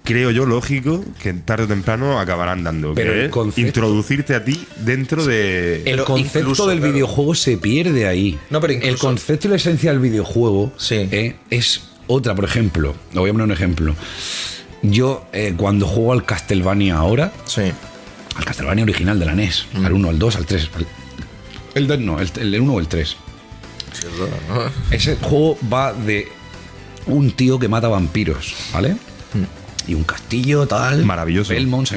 creo yo, lógico, que tarde o temprano acabarán dando. Pero que el es concepto- introducirte a ti dentro de. El Pero concepto incluso, del claro. videojuego se pierde ahí. No, pero incluso- el concepto y la esencia del videojuego Sí. es otra. Por ejemplo, le voy a poner un ejemplo. Yo, cuando juego al Castlevania ahora, Sí. al Castlevania original de la NES, al 1, al 2, al 3, el 2 no, el 1 o el 3. Sí, es verdad, ¿no? Ese juego va de un tío que mata vampiros, ¿vale? Y un castillo tal. Maravilloso. Belmont,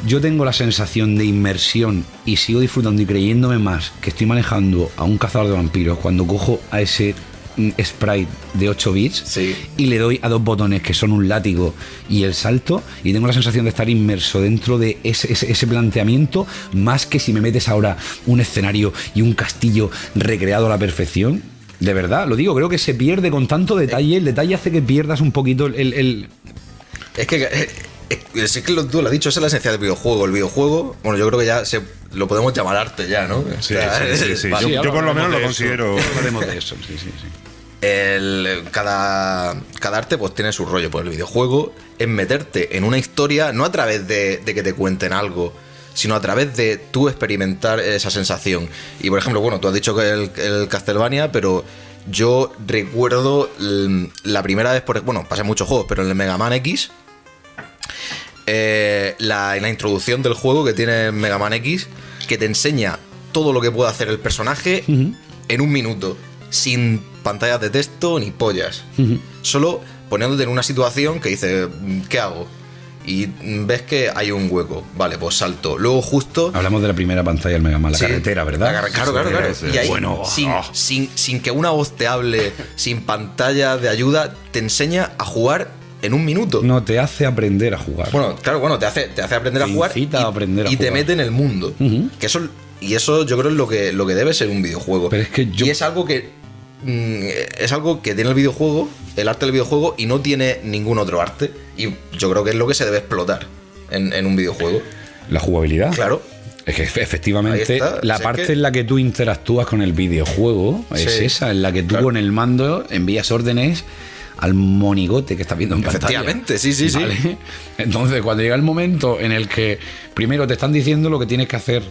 yo tengo la sensación de inmersión y sigo disfrutando y creyéndome más que estoy manejando a un cazador de vampiros cuando cojo a ese sprite de 8 bits Sí. y le doy a 2 botones que son un látigo y el salto y tengo la sensación de estar inmerso dentro de ese planteamiento más que si me metes ahora un escenario y un castillo recreado a la perfección. De verdad, lo digo, creo que se pierde con tanto detalle. El detalle hace que pierdas un poquito el Es que. Es que tú lo has dicho, esa es la esencia del videojuego. El videojuego, bueno, yo creo que ya lo podemos llamar arte ya, ¿no? Sí, O sea, sí. vale. Yo por lo menos lo de eso. considero. Hablaremos de eso, sí. Cada arte pues tiene su rollo. Pues el videojuego es meterte en una historia, no a través de que te cuenten algo, sino a través de tú experimentar esa sensación. Y por ejemplo, bueno, tú has dicho que el Castlevania, pero yo recuerdo la primera vez, pasé muchos juegos, pero en el Mega Man X, la introducción del juego que tiene Mega Man X, que te enseña todo lo que puede hacer el personaje en un minuto, sin pantallas de texto ni pollas. Solo poniéndote en una situación que dices, ¿qué hago? Y ves que hay un hueco. Vale, pues salto. Luego justo... Hablamos de la primera pantalla del Mega Man, la carretera, ¿verdad? Claro. Y ahí, sin que una voz te hable, sin pantalla de ayuda, te enseña a jugar en un minuto. No, te hace aprender a jugar. Te hace aprender a jugar y te mete en el mundo. Que eso yo creo es lo que debe ser un videojuego. Pero es que y es algo que tiene el videojuego, el arte del videojuego, y no tiene ningún otro arte. Y yo creo que es lo que se debe explotar en un videojuego. La jugabilidad. Claro. Es que efectivamente la parte en la que tú interactúas con el videojuego es esa, en la que tú con el mando envías órdenes al monigote que estás viendo en pantalla. Efectivamente, sí. ¿Vale? Entonces, cuando llega el momento en el que primero te están diciendo lo que tienes que hacer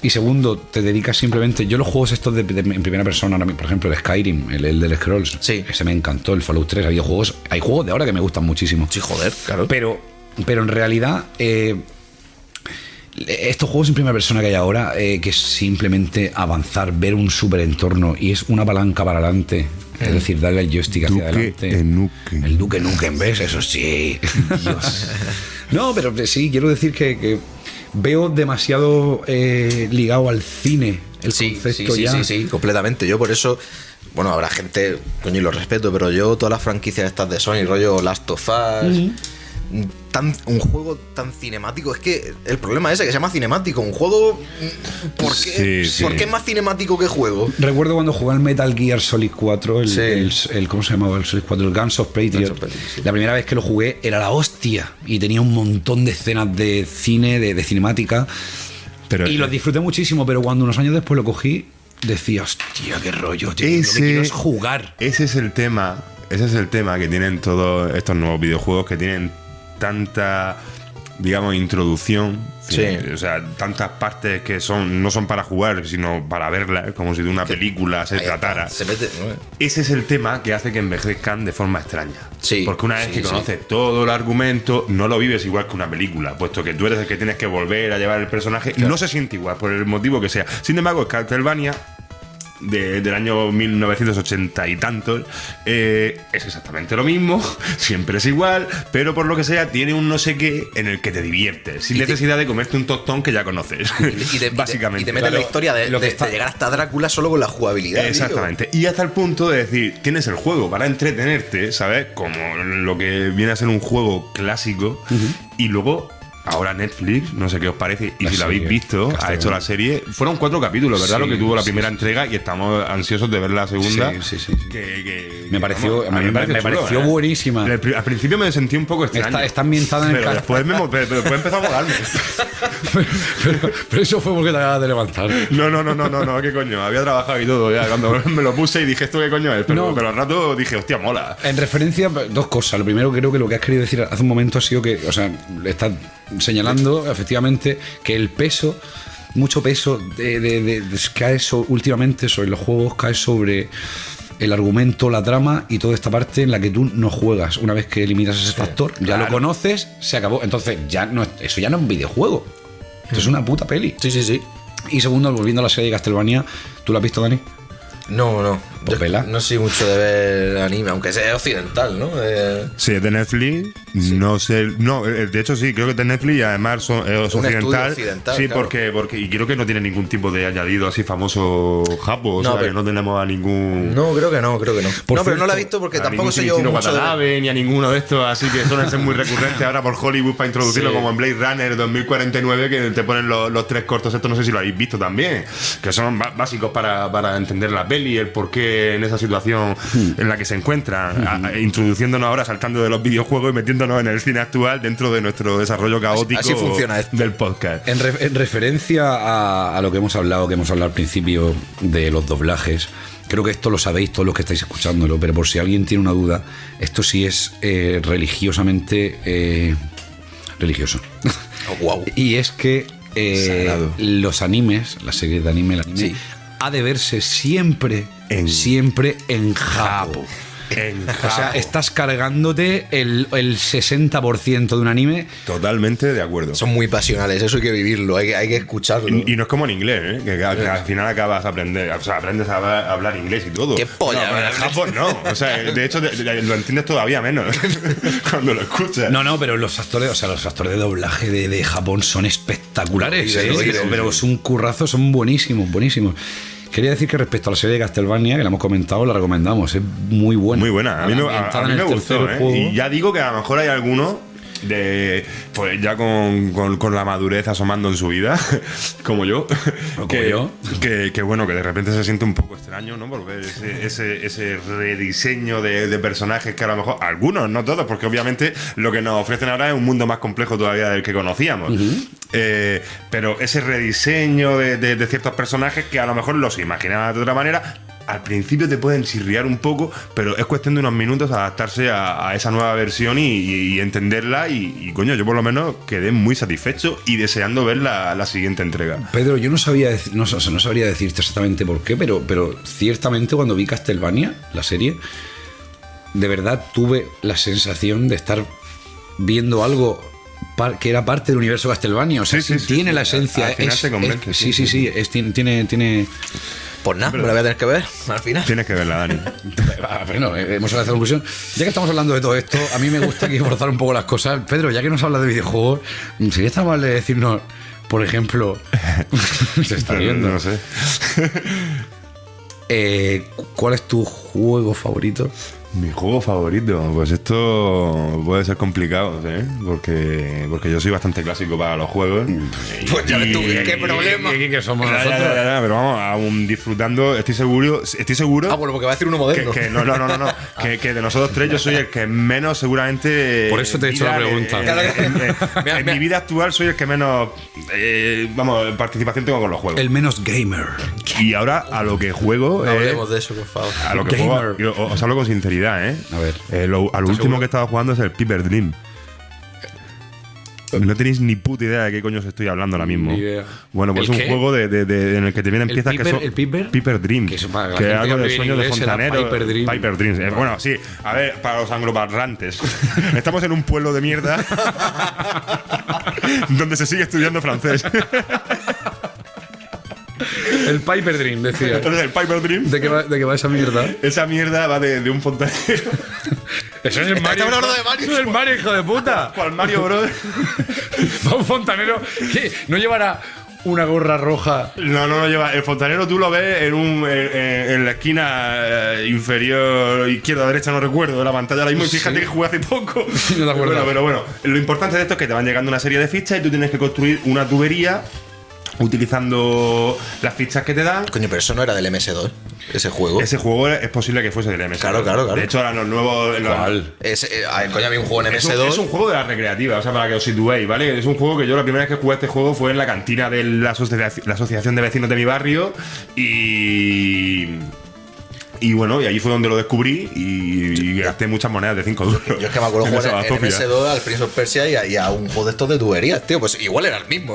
y segundo, te dedicas simplemente... Yo los juegos estos en primera persona, por ejemplo, el Skyrim, el del Scrolls, ese me encantó, el Fallout 3, hay juegos de ahora que me gustan muchísimo. Sí, joder, claro. Pero en realidad... estos juegos en primera persona que hay ahora, que es simplemente avanzar, ver un super entorno y es una palanca para adelante, es decir, darle el joystick hacia adelante. El Duke Nukem, ¿ves? Eso sí. Dios. No, pero sí, quiero decir que veo demasiado ligado al cine el concepto ya. Sí, completamente. Yo por eso, habrá gente, coño, y lo respeto, pero yo todas las franquicias estas de Sony, rollo Last of Us... un juego tan cinemático, es que el problema es ese, que se llama cinemático. Un juego, ¿por qué es más cinemático que juego? Recuerdo cuando jugué al Metal Gear Solid 4, ¿cómo se llamaba el Solid 4? El Guns of Patriot. La primera vez que lo jugué era la hostia y tenía un montón de escenas de cine, de cinemática, y lo disfruté muchísimo, pero cuando unos años después lo cogí, decía, hostia, qué rollo, tío, lo que quiero es jugar. Ese es el tema que tienen todos estos nuevos videojuegos, que tienen tanta, digamos, introducción, o sea, tantas partes que no son para jugar, sino para verla, como si de una película se tratara. Ese es el tema que hace que envejezcan de forma extraña. Porque una vez que conoces todo el argumento, no lo vives igual que una película, puesto que tú eres el que tienes que volver a llevar el personaje, no se siente igual, por el motivo que sea. Sin embargo, Castlevania del año 1980 y tantos, es exactamente lo mismo, siempre es igual, pero por lo que sea tiene un no sé qué en el que te diviertes, sin necesidad de comerte un tostón que ya conoces. Básicamente. Y te metes en la historia de llegar hasta Drácula solo con la jugabilidad. Exactamente. Y hasta el punto de decir, tienes el juego para entretenerte, ¿sabes? Como lo que viene a ser un juego clásico, y luego... Ahora Netflix, no sé qué os parece, y si lo habéis visto, ha hecho la serie. Fueron 4 capítulos, ¿verdad? Lo que tuvo la primera entrega, y estamos ansiosos de ver la segunda. Me pareció buenísima. Al principio me sentí un poco extraño. Está ambientada en el después empezó a molarme. pero eso fue porque te acabas de levantar. No, qué coño. Había trabajado y todo ya. Cuando me lo puse y dije, ¿esto qué coño es? Pero al rato dije, hostia, mola. En referencia, 2 cosas. Lo primero, creo que lo que has querido decir hace un momento ha sido que, o sea, estás señalando efectivamente que el peso, mucho peso cae últimamente sobre los juegos, cae sobre el argumento, la trama y toda esta parte en la que tú no juegas. Una vez que eliminas ese factor, ya lo conoces, se acabó. Entonces eso ya no es un videojuego, esto es una puta peli. Sí. Y segundo, volviendo a la serie de Castlevania, ¿tú la has visto, Dani? No. No soy mucho de ver anime, aunque sea occidental, ¿no? Sí, es de Netflix. Sí. No sé. No, de hecho sí, creo que es de Netflix y además es occidental. Sí, claro. porque y creo que no tiene ningún tipo de añadido así famoso japo. O sea, que no tenemos a ningún. No, creo que no. Pero no la he visto porque tampoco soy yo mucho ni a ninguno de estos, así que suelen ser muy recurrentes ahora por Hollywood para introducirlo, como en Blade Runner 2049, que te ponen los 3 cortos. Esto no sé si lo habéis visto también, que son básicos para entender la peli, el por qué en esa situación en la que se encuentran, introduciéndonos ahora, saltando de los videojuegos y metiéndonos en el cine actual dentro de nuestro desarrollo caótico. Así funciona esto. Del podcast. En referencia a lo que hemos hablado al principio de los doblajes, creo que esto lo sabéis todos los que estáis escuchándolo, pero por si alguien tiene una duda, esto sí es religiosamente religioso. Oh, wow. Y es que los animes, las series de anime, ha de verse siempre en Japo. O sea, estás cargándote el 60% de un anime. Totalmente de acuerdo. Son muy pasionales, eso hay que vivirlo, hay que escucharlo. Y no es como en inglés, ¿eh? Que al final acabas aprendes a hablar inglés y todo. ¡Qué polla! No, pero en Japón no. O sea, de hecho lo entiendes todavía menos cuando lo escuchas. No, pero los actores de doblaje de Japón son espectaculares, pero es un currazo, son buenísimos. Quería decir que respecto a la serie de Castlevania, que la hemos comentado, la recomendamos. Es muy buena. Muy buena. A mí me gustó, ¿eh? Y ya digo que a lo mejor hay algunos pues ya con la madurez asomando en su vida, como yo, que bueno, que de repente se siente un poco extraño, ¿no? Por ver ese rediseño de personajes que a lo mejor, algunos, no todos, porque obviamente lo que nos ofrecen ahora es un mundo más complejo todavía del que conocíamos. Pero ese rediseño de ciertos personajes que a lo mejor los imaginaba de otra manera. Al principio te pueden chirriar un poco, pero es cuestión de unos minutos adaptarse a esa nueva versión y entenderla. Y coño, yo por lo menos quedé muy satisfecho y deseando ver la siguiente entrega. Pedro, yo no sabría decirte exactamente por qué, pero ciertamente cuando vi Castlevania, la serie, de verdad tuve la sensación de estar viendo algo que era parte del universo Castlevania. O sea, tiene la esencia. Al final te convence. Tiene. Pues nada, me la voy a tener que ver al final. Tienes que verla, Dani. Bueno, hemos llegado a esta conclusión. Ya que estamos hablando de todo esto, a mí me gusta aquí forzar un poco las cosas. Pedro, ya que nos hablas de videojuegos, ¿sería tan amable de decirnos, por ejemplo, se está viendo? No sé. ¿Cuál es tu juego favorito? Mi juego favorito, pues esto puede ser complicado, ¿eh? Porque yo soy bastante clásico para los juegos. Pues ya ves tú, ¿qué problema? ¿Qué somos Ya, nosotros? pero vamos, aún disfrutando, estoy seguro. Ah, bueno, porque va a decir uno moderno. No. que de nosotros tres yo soy el que menos seguramente. Por eso te he hecho la pregunta. En mi vida actual soy el que menos participación tengo con los juegos. El menos gamer. Y ahora a lo que juego. No hablemos de eso, por favor. A lo que juego, os hablo con sinceridad. A ver. Lo último que he estado jugando es el Piper Dream. No tenéis ni puta idea de qué coño os estoy hablando ahora mismo. Bueno, pues es un juego en el que te vienen piezas que son. ¿El Piper? Piper Dream. Que es algo de sueño de fontanero. Piper Dream. Bueno, sí. A ver, para los angloparlantes. Estamos en un pueblo de mierda donde se sigue estudiando francés. El Piper Dream, decía. Entonces, el Piper Dream. ¿De qué va esa mierda? Esa mierda va de un fontanero. Eso es el Mario. Eso es el Mario, hijo de puta. ¿Cuál Mario, bro? Va un fontanero. ¿Qué? ¿No llevará una gorra roja? No lo lleva. El fontanero tú lo ves en la esquina inferior, izquierda, derecha, no recuerdo, de la pantalla ahora mismo. Y fíjate que jugué hace poco. No te acuerdo. Pero bueno, lo importante de esto es que te van llegando una serie de fichas y tú tienes que construir una tubería utilizando las fichas que te dan. Coño, pero eso no era del MS2, ese juego. Ese juego es posible que fuese del MS2. Claro. De hecho, ahora los nuevos. ¿Cuál? Coño, había un juego en MS2. Es un juego de la recreativa, o sea, para que os situéis, ¿vale? Es un juego que yo la primera vez que jugué este juego fue en la cantina de la asociación de vecinos de mi barrio. Y bueno, y ahí fue donde lo descubrí y gasté muchas monedas de 5 duros. Yo es que me acuerdo jugar en MS2 al Prince of Persia y a un juego de estos de tuberías, tío. Pues igual era el mismo.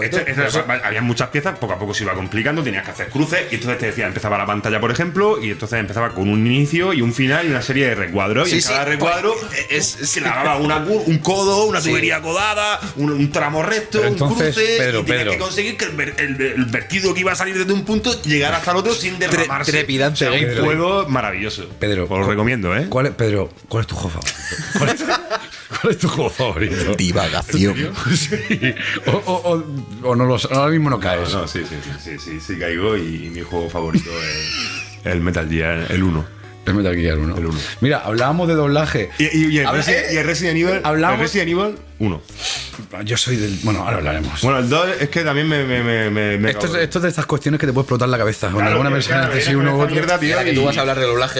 Había muchas piezas, poco a poco se iba complicando, tenías que hacer cruces y entonces te decía, empezaba la pantalla, por ejemplo, y entonces empezaba con un inicio y un final y una serie de recuadros. Y en cada recuadro se lavaba un codo, una tubería codada, un tramo recto, entonces, un cruce. Pedro, y tenías que conseguir que el vertido que iba a salir desde un punto llegara hasta el otro sin derramarse. Trepidante. O sea, un juego maravilloso. Pedro, os lo recomiendo, ¿eh? Pedro, ¿cuál es tu juego favorito? ¿Cuál es tu juego favorito? Divagación. Sí. O no lo sé, ahora mismo no caes. No, sí, caigo y mi juego favorito es el Metal Gear, el 1. El Metal Gear 1. El 1. Mira, hablábamos de doblaje. Y el Resident Evil. Hablamos. El Resident Evil 1. Yo soy del. Bueno, ahora hablaremos. Bueno, el 2 es que también me esto es de estas cuestiones que te puede explotar la cabeza. Con alguna persona dice uno u otro. Que tú vas a hablar de doblaje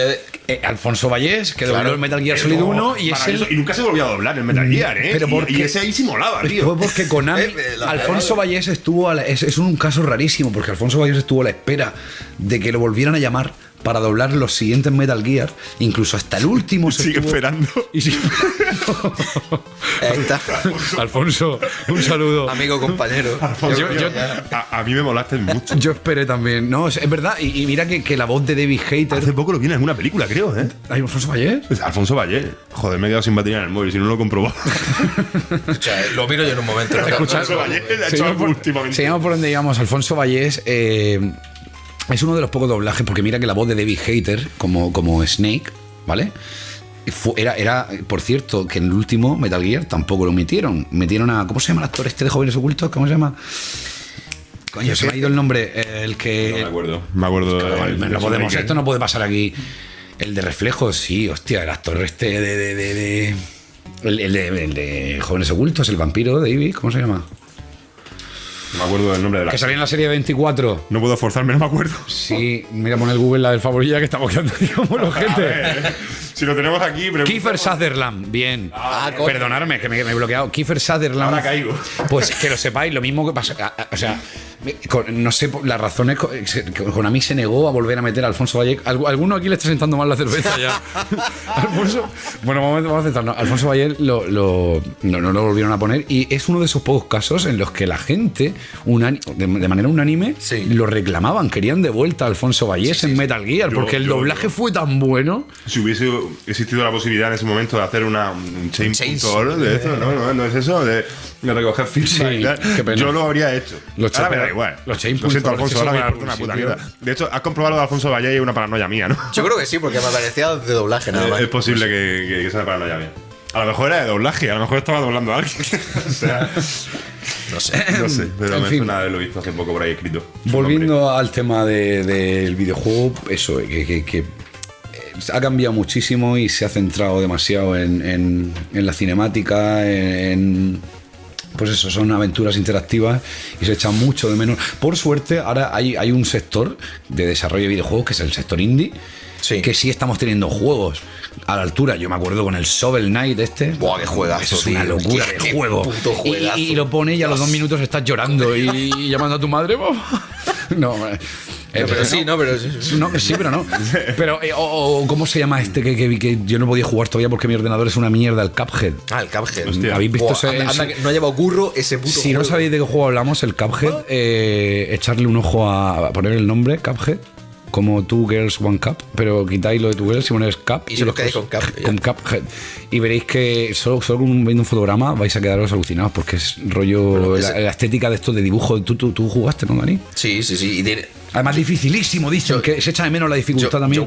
Alfonso Vallés, que dobló el Metal Gear Solid 1 y es el. Y nunca se volvió a doblar el Metal Gear, ¿eh? Pero y ese ahí sí molaba, tío. Fue porque Konami. Alfonso Vallés estuvo. Es un caso rarísimo, porque Alfonso Vallés estuvo a la espera de que lo volvieran a llamar para doblar los siguientes Metal Gear, incluso hasta el último se Sigue estuvo- esperando. Y sigue- Ahí está. Alfonso, un saludo. Amigo, compañero. A mí me molaste mucho. Yo esperé también. No, es verdad. Y mira que la voz de David Hayter. Hace poco lo vi en alguna película, creo, ¿eh? ¿Ay, Alfonso Vallés? Alfonso Valle. Joder, me he quedado sin batería en el móvil, si no lo he comprobado. O sea, lo miro yo en un momento. ¿no? Escucha, Alfonso Valle le ha hecho seguimos algo últimamente. seguimos por donde íbamos. Alfonso Vallés es uno de los pocos doblajes, porque mira que la voz de David Hayter, como Snake, ¿vale? Era, por cierto, que en el último Metal Gear tampoco lo metieron. Metieron a. ¿Cómo se llama el actor este de Jóvenes Ocultos? ¿Cómo se llama? Coño, se me ha ido el nombre. El que. No me acuerdo. Me acuerdo de. No podemos, esto no puede pasar aquí. El de Reflejos, sí, hostia, el actor este de el de Jóvenes Ocultos, el vampiro, David, ¿cómo se llama? No me acuerdo del nombre de la. Que salía en la serie 24. No puedo forzarme, no me acuerdo. Sí, mira, pon el Google la del favorilla que estamos quedando aquí como los A gente. ver, si lo tenemos aquí, preguntamos. Kiefer Sutherland, bien. coño. Perdonadme, que me he bloqueado. Kiefer Sutherland. Ahora caigo. Pues que lo sepáis, lo mismo que pasa. O sea, no sé las razones. Konami se negó a volver a meter a Alfonso Valle. Alguno aquí le está sentando mal la cerveza ya. Alfonso. Bueno, vamos a centrarnos. Alfonso Valle no lo volvieron a poner. Y es uno de esos pocos casos en los que la gente, de manera unánime, Sí. lo reclamaban. Querían de vuelta a Alfonso Vallés en Metal Gear. Porque el doblaje fue tan bueno. Si hubiese existido la posibilidad en ese momento de hacer un chain.org de esto, no es eso, de recoger feedback Sí, y tal, qué pena. yo lo habría hecho. Los Ahora me chain- da igual. los chain Lo siento, puntos, Alfonso, eso ahora me va a importa una algún puta sitio. mierda. De hecho, has comprobado lo de Alfonso Valle y es una paranoia mía, ¿no? Yo creo que sí, porque me parecía de doblaje nada más. Es posible que sea una paranoia mía. A lo mejor era de doblaje, a lo mejor estaba doblando a alguien. O sea, No sé. no sé, pero En me fin. suena de haberlo visto hace poco por ahí escrito. Volviendo al tema del videojuego, eso, que ha cambiado muchísimo y se ha centrado demasiado en la cinemática, pues eso, son aventuras interactivas y se echa mucho de menos. Por suerte, ahora hay un sector de desarrollo de videojuegos que es el sector indie, Sí. que sí estamos teniendo juegos a la altura. Yo me acuerdo con el Shovel Knight este. Buah, qué juegazo, Eso es una tío. locura Qué de juego. puto juegazo. Y lo pone y a los 2 minutos estás llorando y llamando a tu madre. No, Pero sí, no, pero sí. no, sí, pero no. Pero, ¿cómo se llama este que yo no podía jugar todavía porque mi ordenador es una mierda? El Cuphead. Ah, el Cuphead. Hostia. ¿Habéis visto Buah, ese? anda que no ha llevado curro ese puto Si no juego. sabéis de qué juego hablamos, el Cuphead, echarle un ojo a poner el nombre, Cuphead, como Two Girls, One Cup, pero quitáis lo de Two Girls y ponéis Cup. Y se los quedáis con Cup, ya. Con Cuphead. Y veréis que solo viendo un fotograma vais a quedaros alucinados porque es rollo. Pero La estética de esto de dibujo. Tú jugaste, ¿no, Dani? Sí. Y tiene. Además, dificilísimo, dicen que se echa de menos la dificultad Yo también.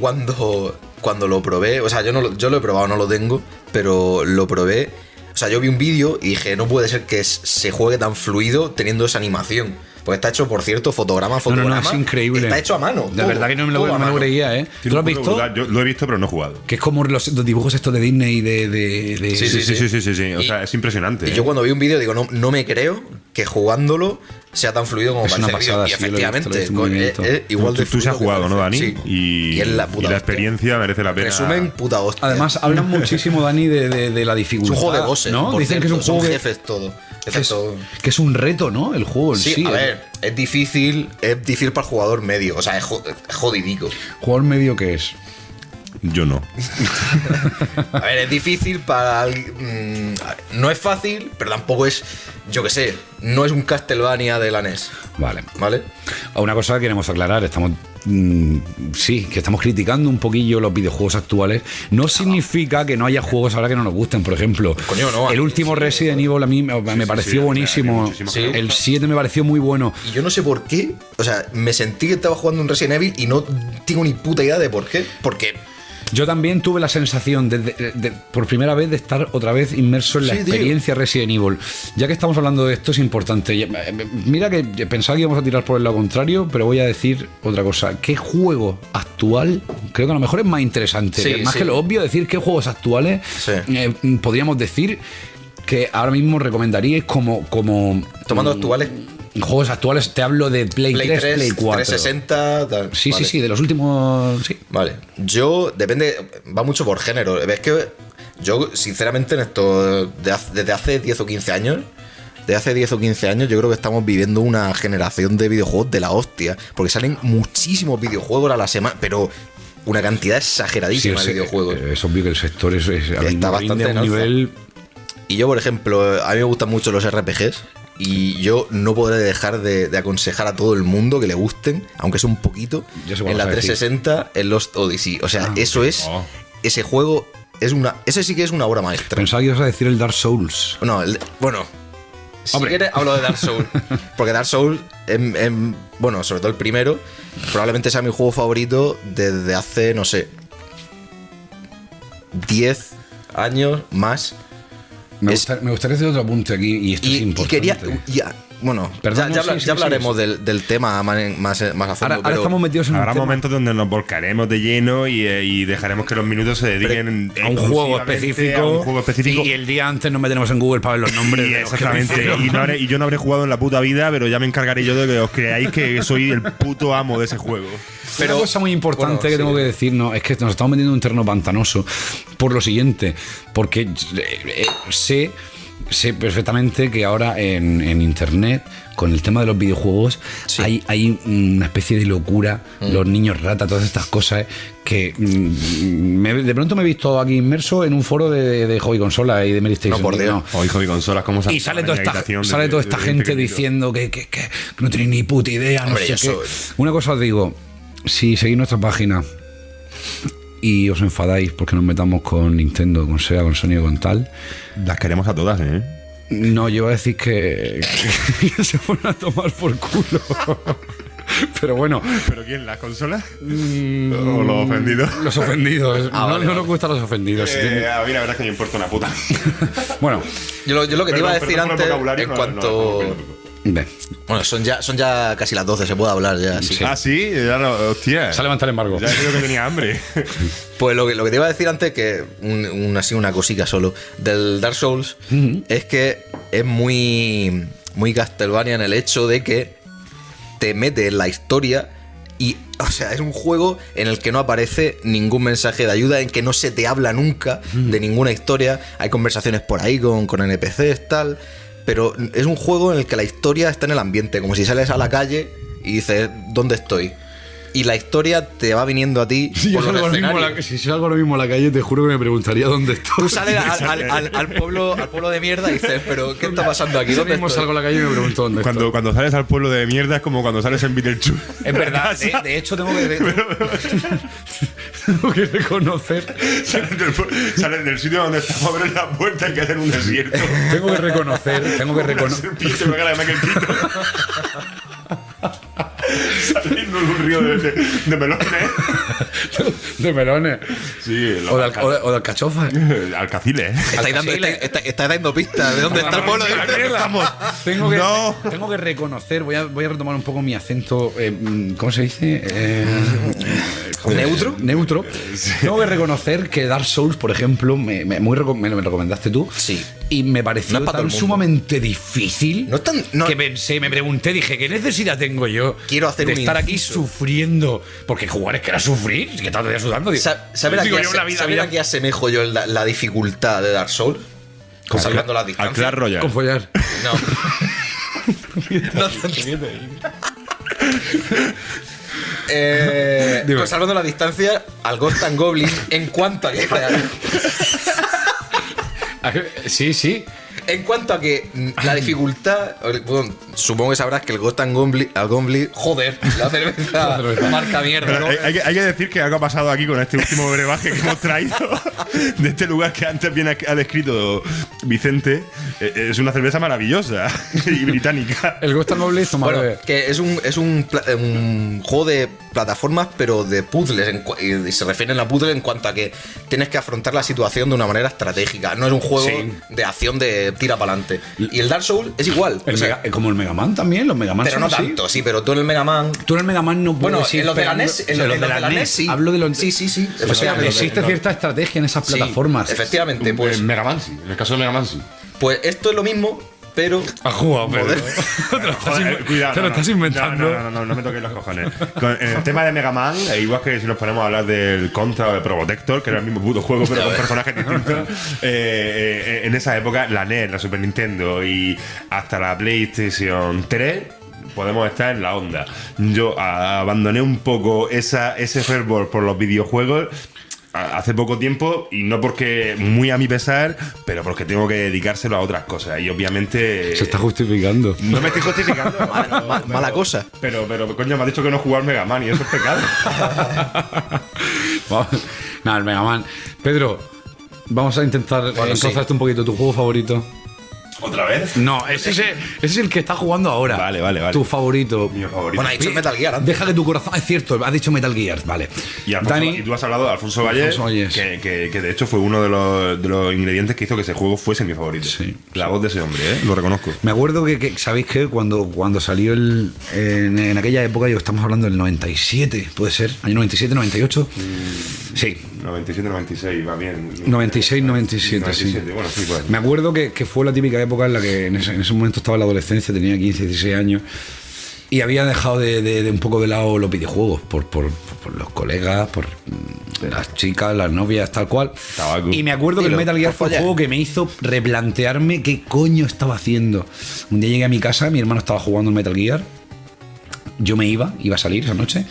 cuando lo probé, o sea, yo lo he probado, no lo tengo, pero lo probé. O sea, yo vi un vídeo y dije, no puede ser que se juegue tan fluido teniendo esa animación. Pues está hecho, por cierto, fotograma. No, es increíble. Está hecho a mano. De verdad que no me lo creía, ¿eh? ¿Tú Tiene lo un has punto visto? brutal. Yo lo he visto, pero no he jugado. Que es como los dibujos estos de Disney de Sí, Sí. O sea, es impresionante. Y yo cuando vi un vídeo digo, no me creo que jugándolo sea tan fluido como Es una parece el vídeo. pasada, Y sí, lo he visto, efectivamente, lo he visto en movimiento. es igual de Tú se has fluido jugado, que ¿no, Dani? Sí. Y es la y puta la hostia. experiencia merece la pena. Resumen, puta hostia. Además, hablan muchísimo, Dani, de la es dificultad. un juego de bosses, ¿no? por Dicen que es un cierto, juego son que, jefes todo. Excepto. que es un reto, ¿no? El juego en sí. Sí, a ver, es difícil para el jugador medio. O sea, es jodidico. ¿Jugador medio qué es? Yo no. A ver, es difícil para. No es fácil, pero tampoco es. Yo qué sé, no es un Castlevania de la NES. Vale. ¿Vale? Una cosa que queremos aclarar, estamos que estamos criticando un poquillo los videojuegos actuales. No significa que no haya juegos ahora que no nos gusten. Por ejemplo, Coño, no, el último Resident Evil a mí me pareció buenísimo. muchísimos juegos. El 7 me pareció muy bueno. Y yo no sé por qué. O sea, me sentí que estaba jugando un Resident Evil y no tengo ni puta idea de por qué. Porque. Yo también tuve la sensación por primera vez de estar otra vez inmerso en la Sí, tío. experiencia Resident Evil. Ya que estamos hablando de esto, es importante. Mira que pensaba que íbamos a tirar por el lado contrario, pero voy a decir otra cosa. ¿Qué juego actual? Creo que a lo mejor es más interesante. Sí, más sí. que lo obvio, decir qué juegos actuales Sí. podríamos decir que ahora mismo recomendaríais como Tomando actuales. juegos actuales. Te hablo de Play 3, Play 4. 360. Tal. Sí, Vale. sí, de los últimos. Sí. Vale. Yo, depende, va mucho por género. Ves que yo, sinceramente, en esto, desde hace 10 o 15 años, yo creo que estamos viviendo una generación de videojuegos de la hostia. Porque salen muchísimos videojuegos a la semana, pero una cantidad exageradísima de videojuegos. Es obvio que el sector Está bastante a un en alza. nivel. Y yo, por ejemplo, a mí me gustan mucho los RPGs y yo no podré dejar de aconsejar a todo el mundo que le gusten, aunque sea un poquito, Ya sé cuál en la vas a decir. 360, en Lost Odyssey. O sea, eso es... Oh. Ese juego es una... Ese sí que es una obra maestra. Pensaba que ibas a decir el Dark Souls. No, bueno... Si Hombre. quieres, hablo de Dark Souls. Porque Dark Souls, bueno, sobre todo el primero, probablemente sea mi juego favorito desde hace, no sé, 10 años más. Me Es- gustaría hacer otro apunte aquí, y esto es Y importante. quería. Bueno, Perdón, ya no, sí, hablaremos del tema más a fondo. Ahora pero estamos metidos en un Habrá tema momentos donde nos volcaremos de lleno y dejaremos que los minutos se dediquen a un juego específico. A un juego específico. Y el día antes nos meteremos en Google para ver los nombres. Y de los que exactamente. menciono. Y yo no habré jugado en la puta vida, pero ya me encargaré yo de que os creáis que soy el puto amo de ese juego. Pero una cosa muy importante bueno, que sí. tengo que decir, no, es que nos estamos metiendo en un terreno pantanoso por lo siguiente, porque sé perfectamente que ahora en internet, con el tema de los videojuegos, Sí. hay una especie de locura, los niños rata, todas estas cosas, que de pronto me he visto aquí inmerso en un foro de hobby consola y de Mary Station. No, por Dios. O hijo de consolas, ¿cómo se Y sale toda esta gente diciendo que no tenéis ni puta idea, no Hombre, sé eso- qué. Una cosa os digo, si seguís nuestra página y os enfadáis porque nos metamos con Nintendo, con Sega, con Sony o con tal, Las queremos a todas, ¿eh? no, yo voy a decir que se fueron a tomar por culo. Pero bueno, ¿Pero quién? ¿Las consolas? ¿O los ofendidos? los ofendidos. Ah, no, vale, no vale. nos gustan los ofendidos. A mí la verdad es que me importa una puta. Bueno, yo lo que te iba a Perdón, decir perdón por el antes, vocabulario, en no, cuanto. ve, Bueno, son ya casi las 12, se puede hablar ya. Así. Sí. Ah, sí, ya no, hostia. se ha levantado el embargo. Ya he dicho que tenía hambre. Pues lo que te iba a decir antes, que así una cosica solo, del Dark Souls, es que es muy Castlevania en el hecho de que te mete en la historia y, o sea, es un juego en el que no aparece ningún mensaje de ayuda, en que no se te habla nunca de ninguna historia, hay conversaciones por ahí con NPCs, tal, pero es un juego en el que la historia está en el ambiente, como si sales a la calle y dices, ¿dónde estoy? Y la historia te va viniendo a ti Si yo por los salgo ahora mismo a escenarios. si salgo ahora mismo a la calle, te juro que me preguntaría dónde estoy. Tú sales al pueblo de mierda y dices, pero ¿qué está pasando aquí? Yo ¿Dónde mismo estoy? salgo a la calle y me pregunto dónde estoy. Cuando sales al pueblo de mierda es como cuando sales en Beetlejuice. Es verdad, de hecho tengo que reconocer. Sales del sitio donde estamos, abres la puerta y que hacer un desierto. Tengo que reconocer. Una serpiente me gana que el pito. Saliendo de un río de melones. De melones. Sí, O de alcachofas. alcaciles. Estáis dando pistas de dónde está el pueblo de mierda. Tengo que reconocer, voy a retomar un poco mi acento, ¿cómo se dice? ¿Neutro? Neutro. Tengo que reconocer que Dark Souls, por ejemplo, me lo recomendaste tú. Sí. Y me pareció No es para todo tan el mundo. sumamente difícil No es tan- no- que pensé, me pregunté, dije, ¿qué necesidad tengo yo Quiero hacer de un estar aquí inciso? sufriendo? Porque jugar es que era sufrir, que estaba todo el día sudando. Digo, ¿Sabes digo, a llevo la vida qué bien asemejo yo la dificultad de Dark Souls? Salvando las Al distancias. Clash Royale. con follar. No. Dime. Salvando la distancia al Ghost and Goblin en cuanto a que Sí, sí. en cuanto a que la dificultad, bueno, supongo que sabrás que el Ghost and Goblin, joder, la cerveza marca mierda, Pero ¿no? hay que decir que algo ha pasado aquí con este último brebaje que hemos traído de este lugar que antes bien ha descrito Vicente. Es una cerveza maravillosa y británica. El Ghost and Goblin, toma, Bueno, bebé. que es un juego de plataformas, pero de puzzles. Y se refieren a puzzles en cuanto a que tienes que afrontar la situación de una manera estratégica. No es un juego Sí. de acción de tira para adelante. Y el Dark Souls es igual. El o sea, como el Mega Man también, los Mega Man pero son no así. tanto, sí, pero tú en el Mega Man. Tú en el Mega Man no puedes Bueno, ir en los de la pegando- NES, o sea, en los de la NES sí. Hablo de los. Sí, sí, sí. O sea, Efectivamente. existe cierta estrategia en esas Sí, plataformas. efectivamente, pues, En Mega Man sí. En el caso de Mega Man sí. pues esto es lo mismo, pero. Ha jugado, pero. Joder. Cuidado, te lo estás inventando. No me toques los cojones. En el tema de Mega Man, igual que si nos ponemos a hablar del Contra o de Probotector, que era el mismo puto juego, pero con personajes distintos, en esa época, la NES, la Super Nintendo y hasta la PlayStation 3 podemos estar en la onda. Yo abandoné un poco ese fervor por los videojuegos hace poco tiempo, y no porque muy a mi pesar, pero porque tengo que dedicárselo a otras cosas. Y obviamente... Se está justificando. No me estoy justificando. Mala cosa. Pero, coño, me ha dicho que no jugar Mega Man y eso es pecado. Nada, el Mega Man. Pedro, vamos a intentar encontrarte un poquito tu juego favorito. ¿Otra vez? No, ese es el que está jugando ahora. Vale. Tu favorito. Mi favorito. Bueno, ha dicho Metal Gear antes. Deja que tu corazón... Es cierto, has dicho Metal Gear, vale. Y, y tú has hablado de Alfonso Vallés, que de hecho fue uno de los ingredientes que hizo que ese juego fuese mi favorito. Sí. La voz de ese hombre, lo reconozco. Me acuerdo que ¿sabéis qué? Cuando salió en aquella época, estamos hablando del 97, puede ser, año 97, 98. Sí. 97, 96, va bien. 96, 97, sí. Bueno, sí, pues. Me acuerdo que fue la típica época en la que en ese momento estaba en la adolescencia, tenía 15, 16 años, y había dejado de un poco de lado los videojuegos por los colegas, por las chicas, las novias, tal cual. Tabaco. Y me acuerdo que el Metal Gear fue el juego que me hizo replantearme qué coño estaba haciendo. Un día llegué a mi casa, mi hermano estaba jugando el Metal Gear, yo iba a salir esa noche,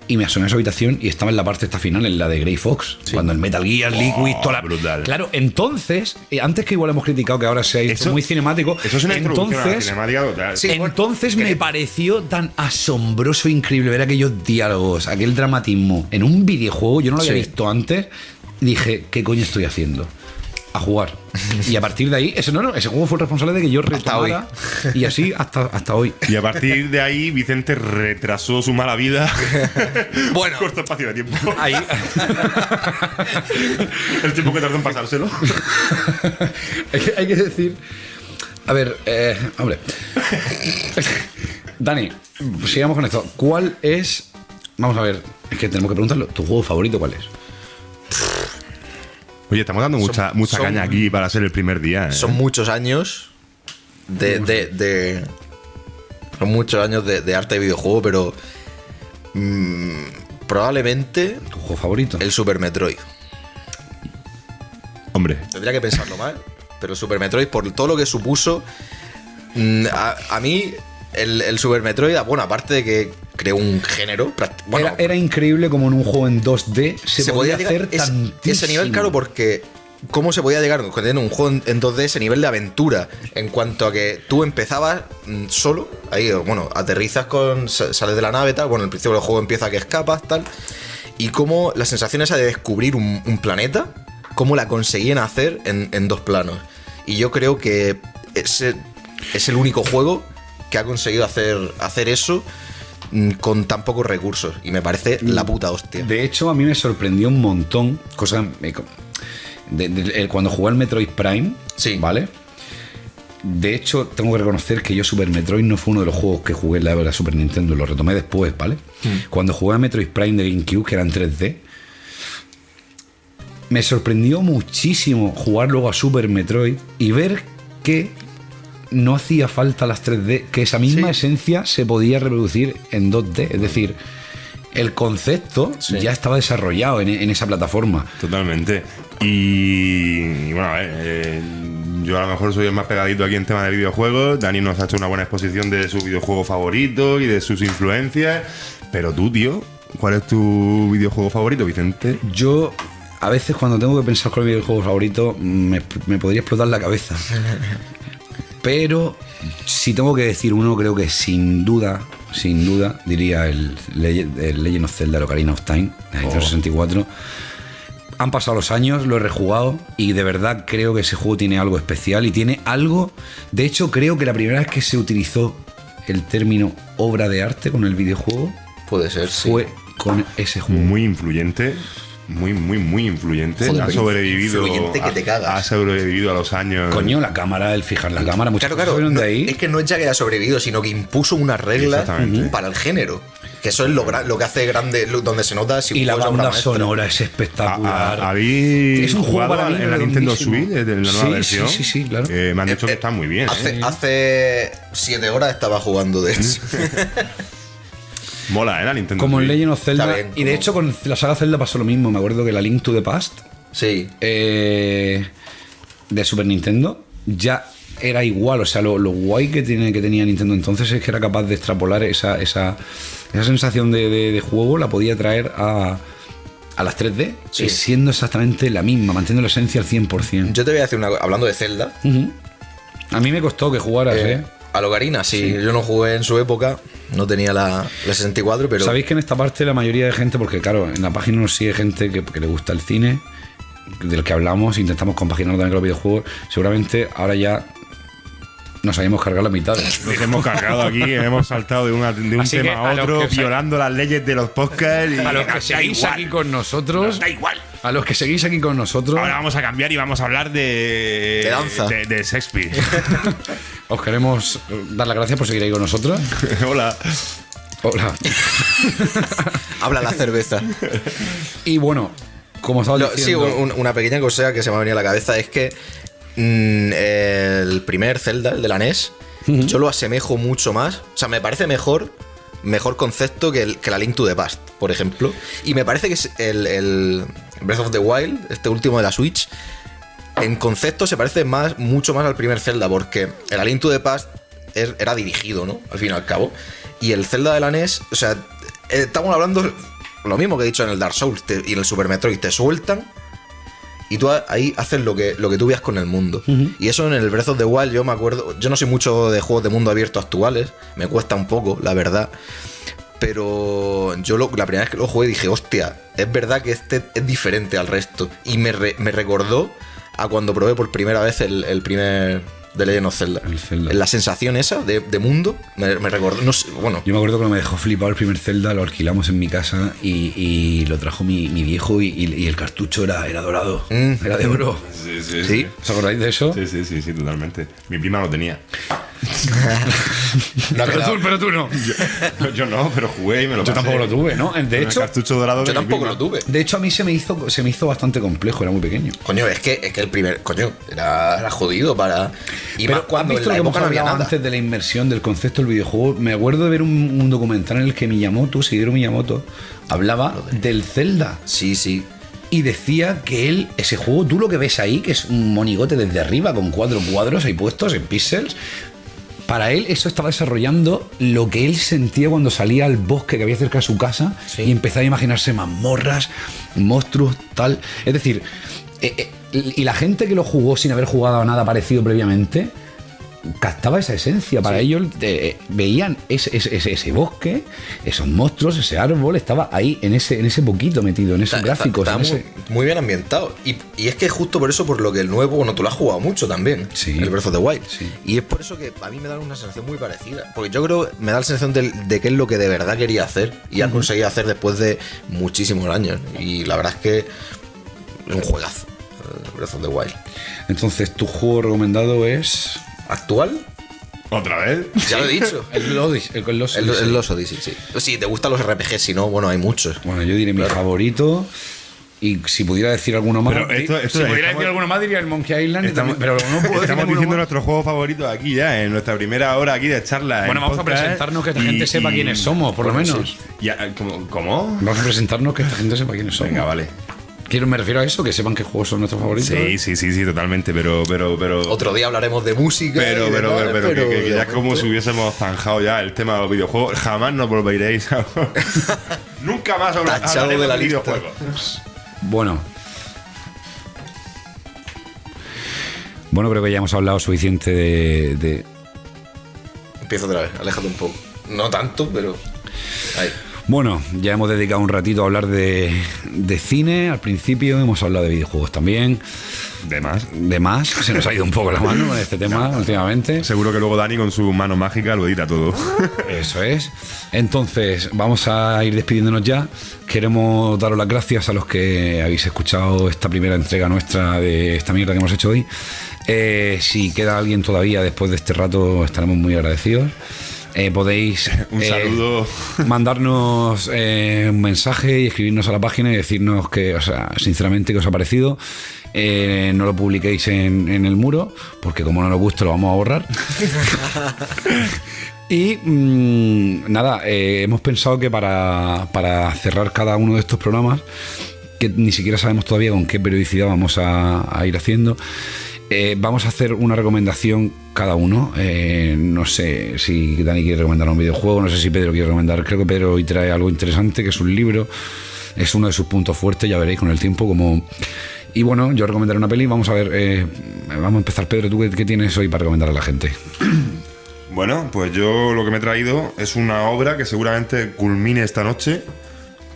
y me asomé a su habitación y estaba en la parte esta final, en la de Grey Fox, cuando el Metal Gear, Liquid, toda la... brutal. Claro, entonces, antes que igual hemos criticado que ahora se ha hecho muy cinemático, eso es una introducción a la cinemática total. Sí, entonces me pareció tan asombroso e increíble ver aquellos diálogos, aquel dramatismo en un videojuego. Yo no lo había visto antes. Dije, ¿qué coño estoy haciendo? A jugar. Y a partir de ahí, ese juego fue el responsable de que yo retomara, y así hasta hoy. Y a partir de ahí, Vicente retrasó su mala vida. Bueno, corto espacio de tiempo. Ahí. El tiempo que tardó en pasárselo. Hay que decir. A ver, hombre. Dani, sigamos con esto. ¿Cuál es? Vamos a ver, es que tenemos que preguntarlo. ¿Tu juego favorito cuál es? Oye, estamos dando mucha caña aquí para ser el primer día. Son muchos años son muchos años de arte de videojuego, pero probablemente ¿Tu juego favorito? el Super Metroid. Hombre. Tendría que pensarlo más, pero el Super Metroid, por todo lo que supuso, a mí el Super Metroid, bueno, aparte de que creó un género, bueno, era increíble como en un juego en 2D se podía hacer tantísimo. Ese nivel, claro, porque ¿cómo se podía llegar con un juego en 2D, ese nivel de aventura? En cuanto a que tú empezabas solo, ahí, bueno, aterrizas sales de la nave, tal, bueno, al principio del juego empieza que escapas, tal, y cómo la sensación esa de descubrir un planeta, cómo la conseguían hacer en dos planos. Y yo creo que es el único juego que ha conseguido hacer eso con tan pocos recursos, y me parece la puta hostia. De hecho, a mí me sorprendió un montón cuando jugué al Metroid Prime, sí, ¿vale? De hecho, tengo que reconocer que yo Super Metroid no fue uno de los juegos que jugué en la época de Super Nintendo, lo retomé después, ¿vale? Cuando jugué a Metroid Prime de GameCube, que era en 3D, me sorprendió muchísimo jugar luego a Super Metroid y ver que no hacía falta las 3D, que esa misma esencia se podía reproducir en 2D. Es decir, el concepto ya estaba desarrollado en esa plataforma. Totalmente. Y bueno, yo a lo mejor soy el más pegadito aquí en tema de videojuegos. Dani nos ha hecho una buena exposición de su videojuego favorito y de sus influencias. Pero tú, tío, ¿cuál es tu videojuego favorito, Vicente? Yo, a veces cuando tengo que pensar cuál es mi videojuego favorito, me podría explotar la cabeza. Pero si tengo que decir uno, creo que sin duda, diría el Legend of Zelda: Ocarina of Time, de Nintendo 64. Han pasado los años, lo he rejugado y de verdad creo que ese juego tiene algo especial y tiene algo... De hecho, creo que la primera vez que se utilizó el término obra de arte con el videojuego puede ser, fue con ese juego. Muy influyente. Muy influyente. Joder, ha sobrevivido. Influyente que te cagas. Ha sobrevivido a los años. Coño, la cámara, el fijar la cámara, muchas claro, cosas no, de ahí. Es que no es ya que haya sobrevivido, sino que impuso unas reglas para el género. Que eso es lo que hace grande, donde se nota. Si y la banda sonora es espectacular. ¿Habéis jugado para mí en la Nintendo Switch, en la nueva versión? Sí, claro. Me han dicho que está muy bien. Hace 7 horas estaba jugando, de hecho. Mola, la Nintendo como en Switch. Legend of Zelda. Bien, y de hecho con la saga Zelda pasó lo mismo. Me acuerdo que la Link to the Past sí. de Super Nintendo ya era igual. O sea, lo guay que tenía Nintendo entonces es que era capaz de extrapolar esa sensación de juego, la podía traer a las 3D, Sí. siendo exactamente la misma, manteniendo la esencia al 100%. Yo te voy a decir hablando de Zelda. A mí me costó que jugaras, A Ocarina, sí. Yo no jugué en su época, no tenía la 64, pero... Sabéis que en esta parte la mayoría de gente, porque claro, en la página nos sigue gente que le gusta el cine, del que hablamos, intentamos compaginarlo también con los videojuegos. Seguramente ahora ya nos hayamos cargado la mitad. Nos hemos cargado aquí, hemos saltado de un Así que tema a los otro, que se- violando las leyes de los podcasts. Y A los que da seguís igual. aquí con nosotros, Da igual. a los que seguís aquí con nosotros, Ahora vamos a cambiar y vamos a hablar De danza. de Shakespeare. os queremos dar las gracias por seguir ahí con nosotros. Hola. Hola. Habla la cerveza. Y bueno, como estaba Sí, diciendo, una pequeña cosa que se me ha venido a la cabeza es que el primer Zelda, el de la NES, yo lo asemejo mucho más. O sea, me parece mejor concepto que la Link to the Past, por ejemplo. Y me parece que es el Breath of the Wild, este último de la Switch, en concepto se parece mucho más al primer Zelda, porque el A Link to the Past era dirigido, ¿no? Al fin y al cabo. Y el Zelda de la NES, o sea, estamos hablando lo mismo que he dicho en el Dark Souls y en el Super Metroid, te sueltan y tú ahí haces lo que tú veas con el mundo. Y eso en el Breath of the Wild, yo me acuerdo, yo no soy mucho de juegos de mundo abierto actuales, me cuesta un poco, la verdad. Pero yo la primera vez que lo jugué dije, hostia, es verdad que este es diferente al resto. Y me recordó a cuando probé por primera vez el primer The Legend of Zelda. El Zelda. La sensación esa de mundo me recordó, no sé, bueno, yo me acuerdo que me dejó flipado el primer Zelda, lo alquilamos en mi casa y lo trajo mi viejo y el cartucho era dorado, era de oro. Sí, sí. ¿Os acordáis de eso? Sí, totalmente. Mi prima lo tenía. no ha quedado. Pero tú no. Yo no, pero jugué y me lo Yo pasé. tampoco lo tuve, ¿no? De Con el hecho, cartucho dorado Yo de mi tampoco prima. lo tuve. de hecho a mí se me hizo bastante complejo, era muy pequeño. Coño, es que el primer, coño, era jodido para... Y más cuando ¿has en visto la lo que hemos época no había hablado nada. antes de la inmersión del concepto del videojuego? Me acuerdo de ver un documental en el que Shigeru Miyamoto, hablaba del Zelda. Sí, sí. Y decía que ese juego, tú lo que ves ahí, que es un monigote desde arriba con 4 cuadros ahí puestos en píxeles, para él eso estaba desarrollando lo que él sentía cuando salía al bosque que había cerca de su casa y empezaba a imaginarse mazmorras, monstruos, tal. Es decir, y la gente que lo jugó sin haber jugado a nada parecido previamente, captaba esa esencia. Para ellos veían ese bosque, esos monstruos, ese árbol, estaba ahí en ese poquito metido, en esos gráficos. Está en muy bien ambientado. Y es que justo por eso, por lo que el nuevo, bueno, tú lo has jugado mucho también, Sí. el Breath of the Wild. Sí. Y es por eso que a mí me da una sensación muy parecida. Porque yo creo, me da la sensación de que es lo que de verdad quería hacer y ha conseguido hacer después de muchísimos años. Y la verdad es que es un juegazo, el Breath of the Wild. Entonces, tu juego recomendado es ¿Actual? ¿Otra vez? Ya lo he dicho. el Lost El Odyssey. Lost Odyssey, sí. Si te gustan los RPG, si no, bueno, hay muchos. Bueno, yo diré mi favorito. Y si pudiera decir alguno más, Pero esto si es- pudiera estamos- decir alguno más, diría el Monkey Island. Estamos, pero no puedo decir estamos ninguno diciendo más. nuestros juegos favoritos aquí ya, en nuestra primera hora aquí de charla. Bueno, en vamos a podcast, presentarnos, que esta gente sepa quiénes somos, por lo menos. ¿Cómo? Vamos a presentarnos, que esta gente sepa quiénes somos. Venga, vale. Me refiero a eso, que sepan qué juegos son nuestros favoritos. Sí, totalmente, pero Otro día hablaremos de música. Pero, y demás, que ya es como si hubiésemos zanjado ya el tema de los videojuegos. Jamás nos volveréis a... Nunca más Tachado hablaremos de la de lista. videojuegos. Bueno, creo que ya hemos hablado suficiente de... Empiezo otra vez, aléjate un poco. No tanto, pero. Ahí. Bueno, ya hemos dedicado un ratito a hablar de cine al principio, hemos hablado de videojuegos también. De más, se nos ha ido un poco la mano con este tema últimamente. Seguro que luego Dani con su mano mágica lo edita todo. Eso es. Entonces, vamos a ir despidiéndonos ya. Queremos daros las gracias a los que habéis escuchado esta primera entrega nuestra de esta mierda que hemos hecho hoy. Si queda alguien todavía después de este rato, estaremos muy agradecidos. Podéis Un saludo. mandarnos un mensaje y escribirnos a la página y decirnos que, o sea, sinceramente, qué os ha parecido. No lo publiquéis en el muro, porque como no nos gusta lo vamos a borrar. Y nada, hemos pensado que para cerrar cada uno de estos programas, que ni siquiera sabemos todavía con qué periodicidad vamos a ir haciendo, Vamos a hacer una recomendación cada uno. No sé si Dani quiere recomendar un videojuego, no sé si Pedro quiere recomendar. Creo que Pedro hoy trae algo interesante, que es un libro. Es uno de sus puntos fuertes, ya veréis con el tiempo como... Y bueno, yo recomendaré una peli. Vamos a ver, vamos a empezar. Pedro, ¿tú qué tienes hoy para recomendar a la gente? Bueno, pues yo lo que me he traído es una obra que seguramente culmine esta noche,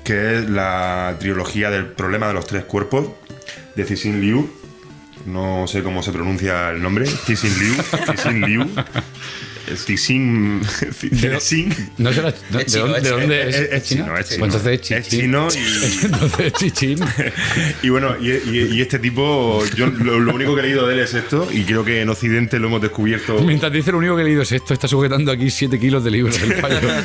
que es la trilogía del problema de los tres cuerpos, de Cixin Liu. No sé cómo se pronuncia el nombre. Cixin Liu. No será, ¿de dónde es chino? Es chino. Pues entonces es chino y... entonces chichín. Y bueno, y este tipo, yo lo único que he leído de él es esto, y creo que en Occidente lo hemos descubierto. Mientras dice lo único que he leído es esto, está sujetando aquí 7 kilos de libros.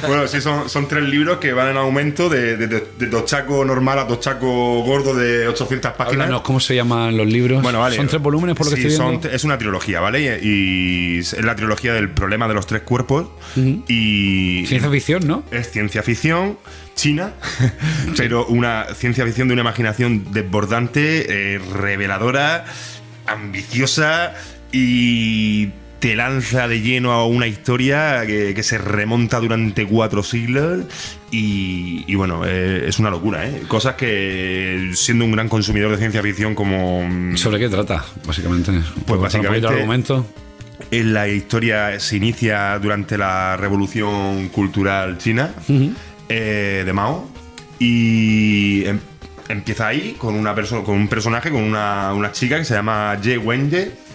Bueno, sí, son 3 libros que van en aumento de tochaco normal a tochaco gordo de 800 páginas. Háblanos, ¿cómo se llaman los libros? Bueno, vale. Son 3 volúmenes por lo que estoy viendo. Es una trilogía, ¿vale? Y es la trilogía del problema de los tres cuerpos. Y ciencia ficción, ¿no? Es ciencia ficción china, pero una ciencia ficción de una imaginación desbordante, reveladora, ambiciosa, y te lanza de lleno a una historia que se remonta durante 4 siglos y bueno, es una locura, ¿eh? Cosas que, siendo un gran consumidor de ciencia ficción como... ¿Sobre qué trata, básicamente? Pues básicamente... ¿Un argumento? La historia se inicia durante la Revolución Cultural China, de Mao, y empieza ahí con un personaje, con una chica que se llama Ye Wenye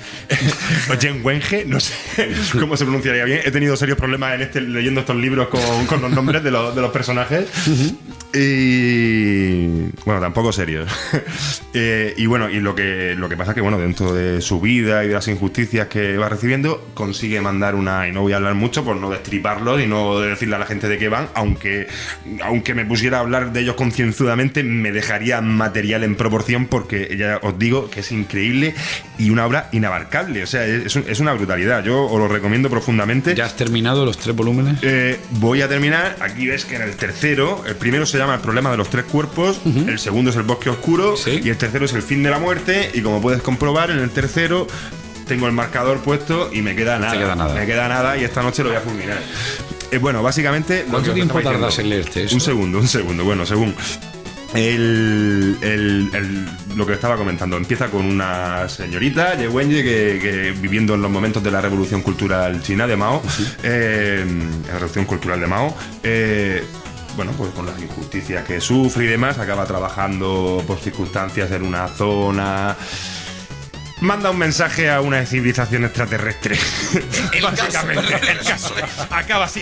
o Jen Wenge, no sé cómo se pronunciaría bien. He tenido serios problemas leyendo estos libros con los nombres de los personajes. Y bueno, tampoco serios. Y bueno, y lo que pasa es que, bueno, dentro de su vida y de las injusticias que va recibiendo, consigue mandar y no voy a hablar mucho por no destriparlos y no decirle a la gente de qué van, aunque me pusiera a hablar de ellos concienzudamente, me dejaría material en proporción, porque ya os digo que es increíble y una obra inabarcable. O sea, es una brutalidad. Yo os lo recomiendo profundamente. ¿Ya has terminado los 3 volúmenes? Voy a terminar. Aquí ves que en el tercero, el primero se llama El problema de los tres cuerpos, el segundo es El bosque oscuro, y el tercero es El fin de la muerte. Y como puedes comprobar, en el tercero tengo el marcador puesto y me queda nada. Me queda nada y esta noche lo voy a fulminar. Bueno, básicamente... ¿Cuánto tiempo tardas en leerte eso? Un segundo. Bueno, según... lo que estaba comentando, empieza con una señorita, Ye Wenye, que viviendo en los momentos de la Revolución Cultural China de Mao, la Revolución Cultural de Mao, bueno, pues con las injusticias que sufre y demás, acaba trabajando por circunstancias en una zona. Manda un mensaje a una civilización extraterrestre. Básicamente, el caso. Acaba así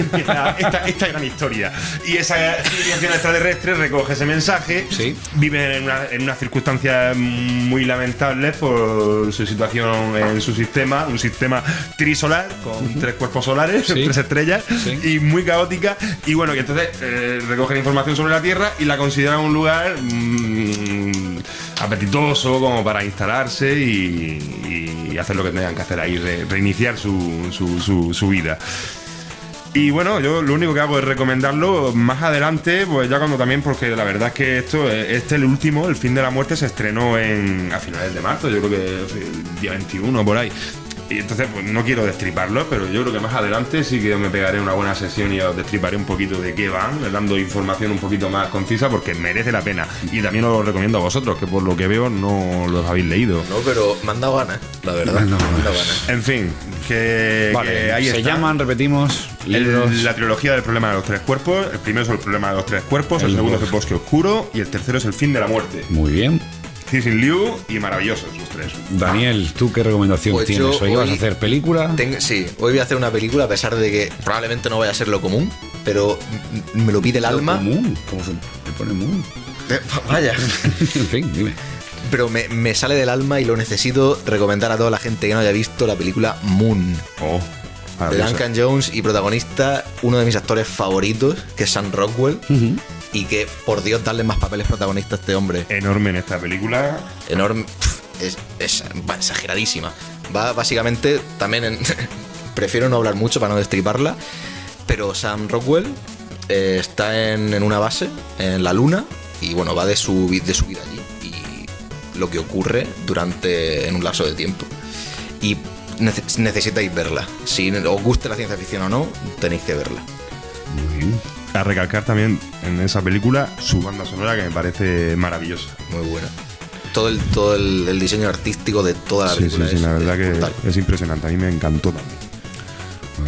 empieza esta gran historia. Y esa civilización extraterrestre recoge ese mensaje. Sí. Vive en unas circunstancias muy lamentables por su situación en su sistema. Un sistema trisolar con 3 cuerpos solares, 3 estrellas, y muy caótica. Y bueno, y entonces recogen información sobre la Tierra y la consideran un lugar apetitoso como para instalarse y hacer lo que tengan que hacer ahí, reiniciar su vida. Y bueno, yo lo único que hago es recomendarlo más adelante, pues ya cuando también, porque la verdad es que el último, El fin de la muerte, se estrenó a finales de marzo, yo creo que el día 21 por ahí. Y entonces, pues no quiero destriparlo, pero yo creo que más adelante sí que me pegaré una buena sesión y os destriparé un poquito de qué van, dando información un poquito más concisa, porque merece la pena. Y también os lo recomiendo a vosotros, que por lo que veo no los habéis leído. No, pero me han dado ganas, la verdad. Me han dado ganas. En fin, que ahí se llaman, repetimos, libros. La trilogía del problema de los tres cuerpos. El primero es El problema de los tres cuerpos, el segundo es El bosque oscuro y el tercero es El fin de la muerte. Muy bien. Cixin Liu y maravillosos los 3. Daniel, ¿tú qué recomendación pues tienes? ¿Hoy vas a hacer película? Sí, hoy voy a hacer una película, a pesar de que probablemente no vaya a ser lo común, pero me lo pide el alma. ¿Común? ¿Cómo se pone moon? Vaya. En fin, dime. Pero me sale del alma y lo necesito recomendar a toda la gente que no haya visto la película Moon. De Duncan Jones, y protagonista uno de mis actores favoritos, que es Sam Rockwell. Y que, por Dios, darle más papeles protagonistas a este hombre. Enorme en esta película. Enorme. Es exageradísima. Va básicamente también prefiero no hablar mucho para no destriparla. Pero Sam Rockwell está en una base en la Luna. Y bueno, va de su vida allí. lo que ocurre en un lapso de tiempo. Y necesitáis verla. Si os gusta la ciencia ficción o no, tenéis que verla. Muy bien. A recalcar también en esa película su banda sonora, que me parece maravillosa. Muy buena. Todo el diseño artístico de toda la película. Sí, la verdad que brutal. Es impresionante. A mí me encantó también.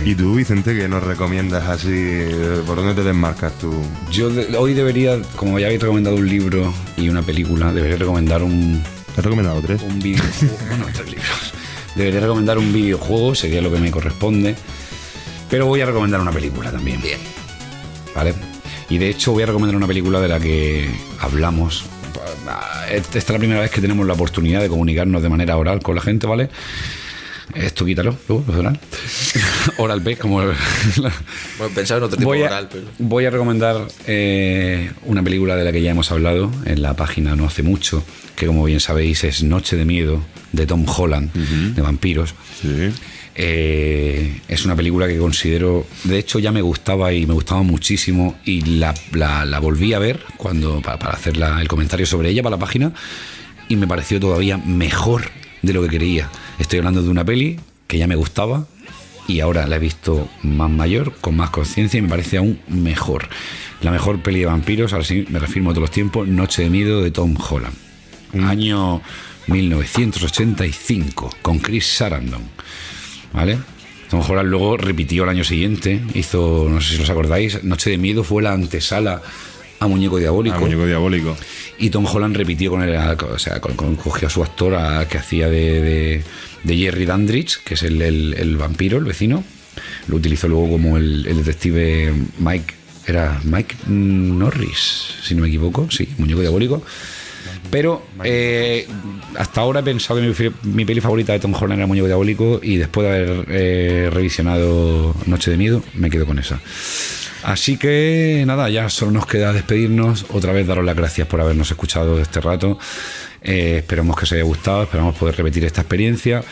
¿Y tú, Vicente, qué nos recomiendas así? ¿Por dónde te desmarcas tú? Yo hoy debería, como ya habéis recomendado un libro y una película, debería recomendar ¿Te he recomendado 3? un videojuego. Bueno, 3 libros. Debería recomendar un videojuego, sería lo que me corresponde. Pero voy a recomendar una película también. Bien. ¿Vale? Y de hecho voy a recomendar una película de la que hablamos. Esta es la primera vez que tenemos la oportunidad de comunicarnos de manera oral con la gente, ¿vale? Esto quítalo, luego, oral. Oral B, como... Bueno, pensaba en otro tipo de oral, pero... Voy a recomendar una película de la que ya hemos hablado en la página no hace mucho, que como bien sabéis es Noche de Miedo, de Tom Holland, de vampiros. Sí. Es una película que considero, de hecho ya me gustaba y me gustaba muchísimo, y la volví a ver para hacer el comentario sobre ella para la página, y me pareció todavía mejor de lo que creía. Estoy hablando de una peli que ya me gustaba y ahora la he visto más mayor, con más conciencia, y me parece aún mejor. La mejor peli de vampiros, ahora sí me reafirmo todos los tiempos, Noche de Miedo, de Tom Holland. Año 1985, con Chris Sarandon. ¿Vale? Tom Holland luego repitió el año siguiente, hizo, no sé si os acordáis, Noche de Miedo fue la antesala a Muñeco Diabólico. A Muñeco Diabólico. Y Tom Holland repitió con él, o sea, cogió a su actor que hacía de Jerry Dandridge, que es el vampiro, el vecino. Lo utilizó luego como el detective Mike Norris, si no me equivoco, sí, Muñeco Diabólico. Pero hasta ahora he pensado que mi peli favorita de Tom Holland era Muñeco Diabólico, y después de haber revisionado Noche de Miedo me quedo con esa. Así que nada, ya solo nos queda despedirnos. Otra vez daros las gracias por habernos escuchado este rato. Esperamos que os haya gustado, esperamos poder repetir esta experiencia.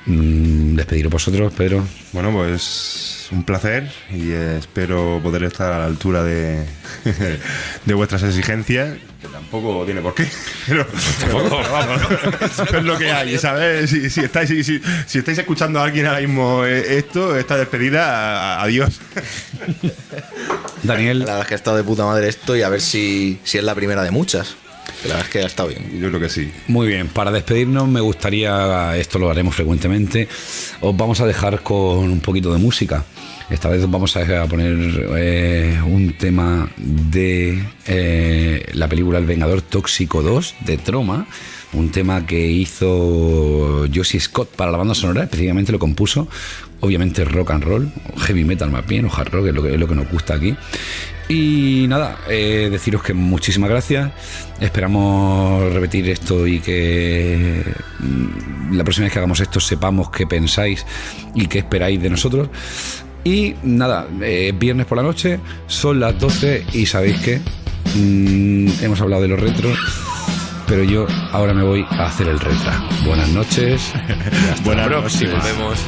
Despediros vosotros, Pedro. Bueno, pues un placer, y espero poder estar a la altura de vuestras exigencias, que tampoco tiene por qué, pero vamos, es lo que hay, ¿sabes? Si estáis escuchando a alguien ahora mismo esta despedida, adiós. Daniel. La verdad es que ha estado de puta madre esto, y a ver si es la primera de muchas. La verdad es que ha estado bien. Yo creo que sí. Muy bien, para despedirnos me gustaría, esto lo haremos frecuentemente, os vamos a dejar con un poquito de música. Esta vez os vamos a poner un tema de la película El Vengador Tóxico 2 de Troma, un tema que hizo Josie Scott para la banda sonora, específicamente lo compuso. Obviamente rock and roll, heavy metal más bien, o hard rock, es lo que nos gusta aquí. Y nada, deciros que muchísimas gracias. Esperamos repetir esto y que la próxima vez que hagamos esto sepamos qué pensáis y qué esperáis de nosotros. Y nada, viernes por la noche, son las 12 y sabéis que hemos hablado de los retros, pero yo ahora me voy a hacer el retra. Buenas noches. Hasta la próxima. Volvemos.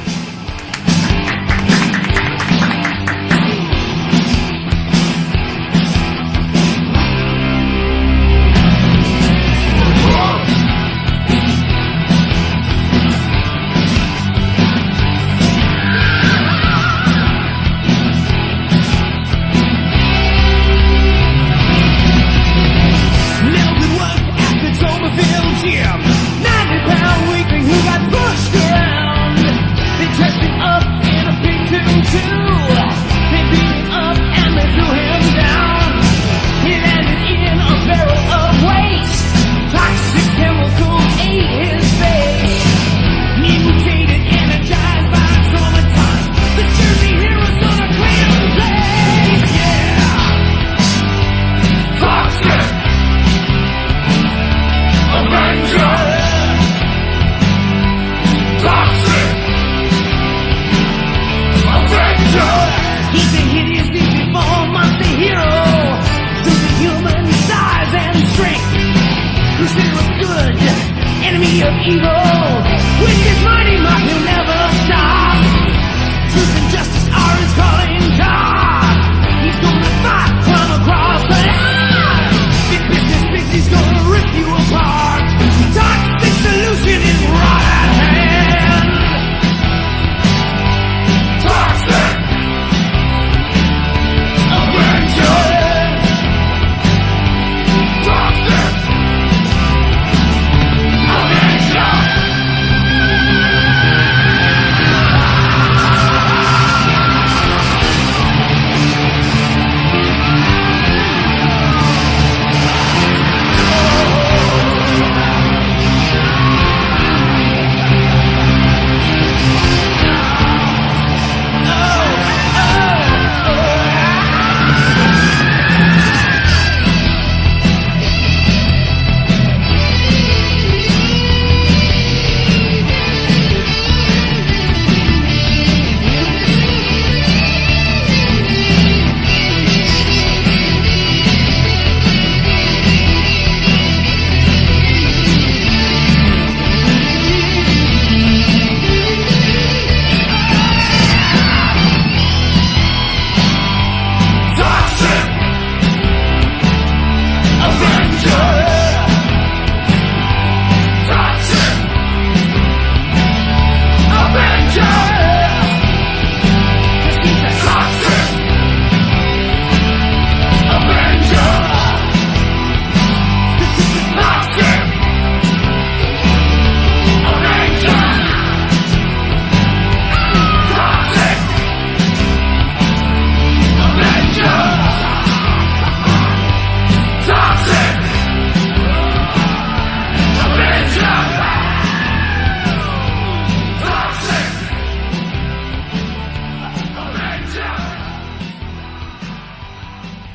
He's gonna rip you apart.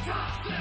toxic.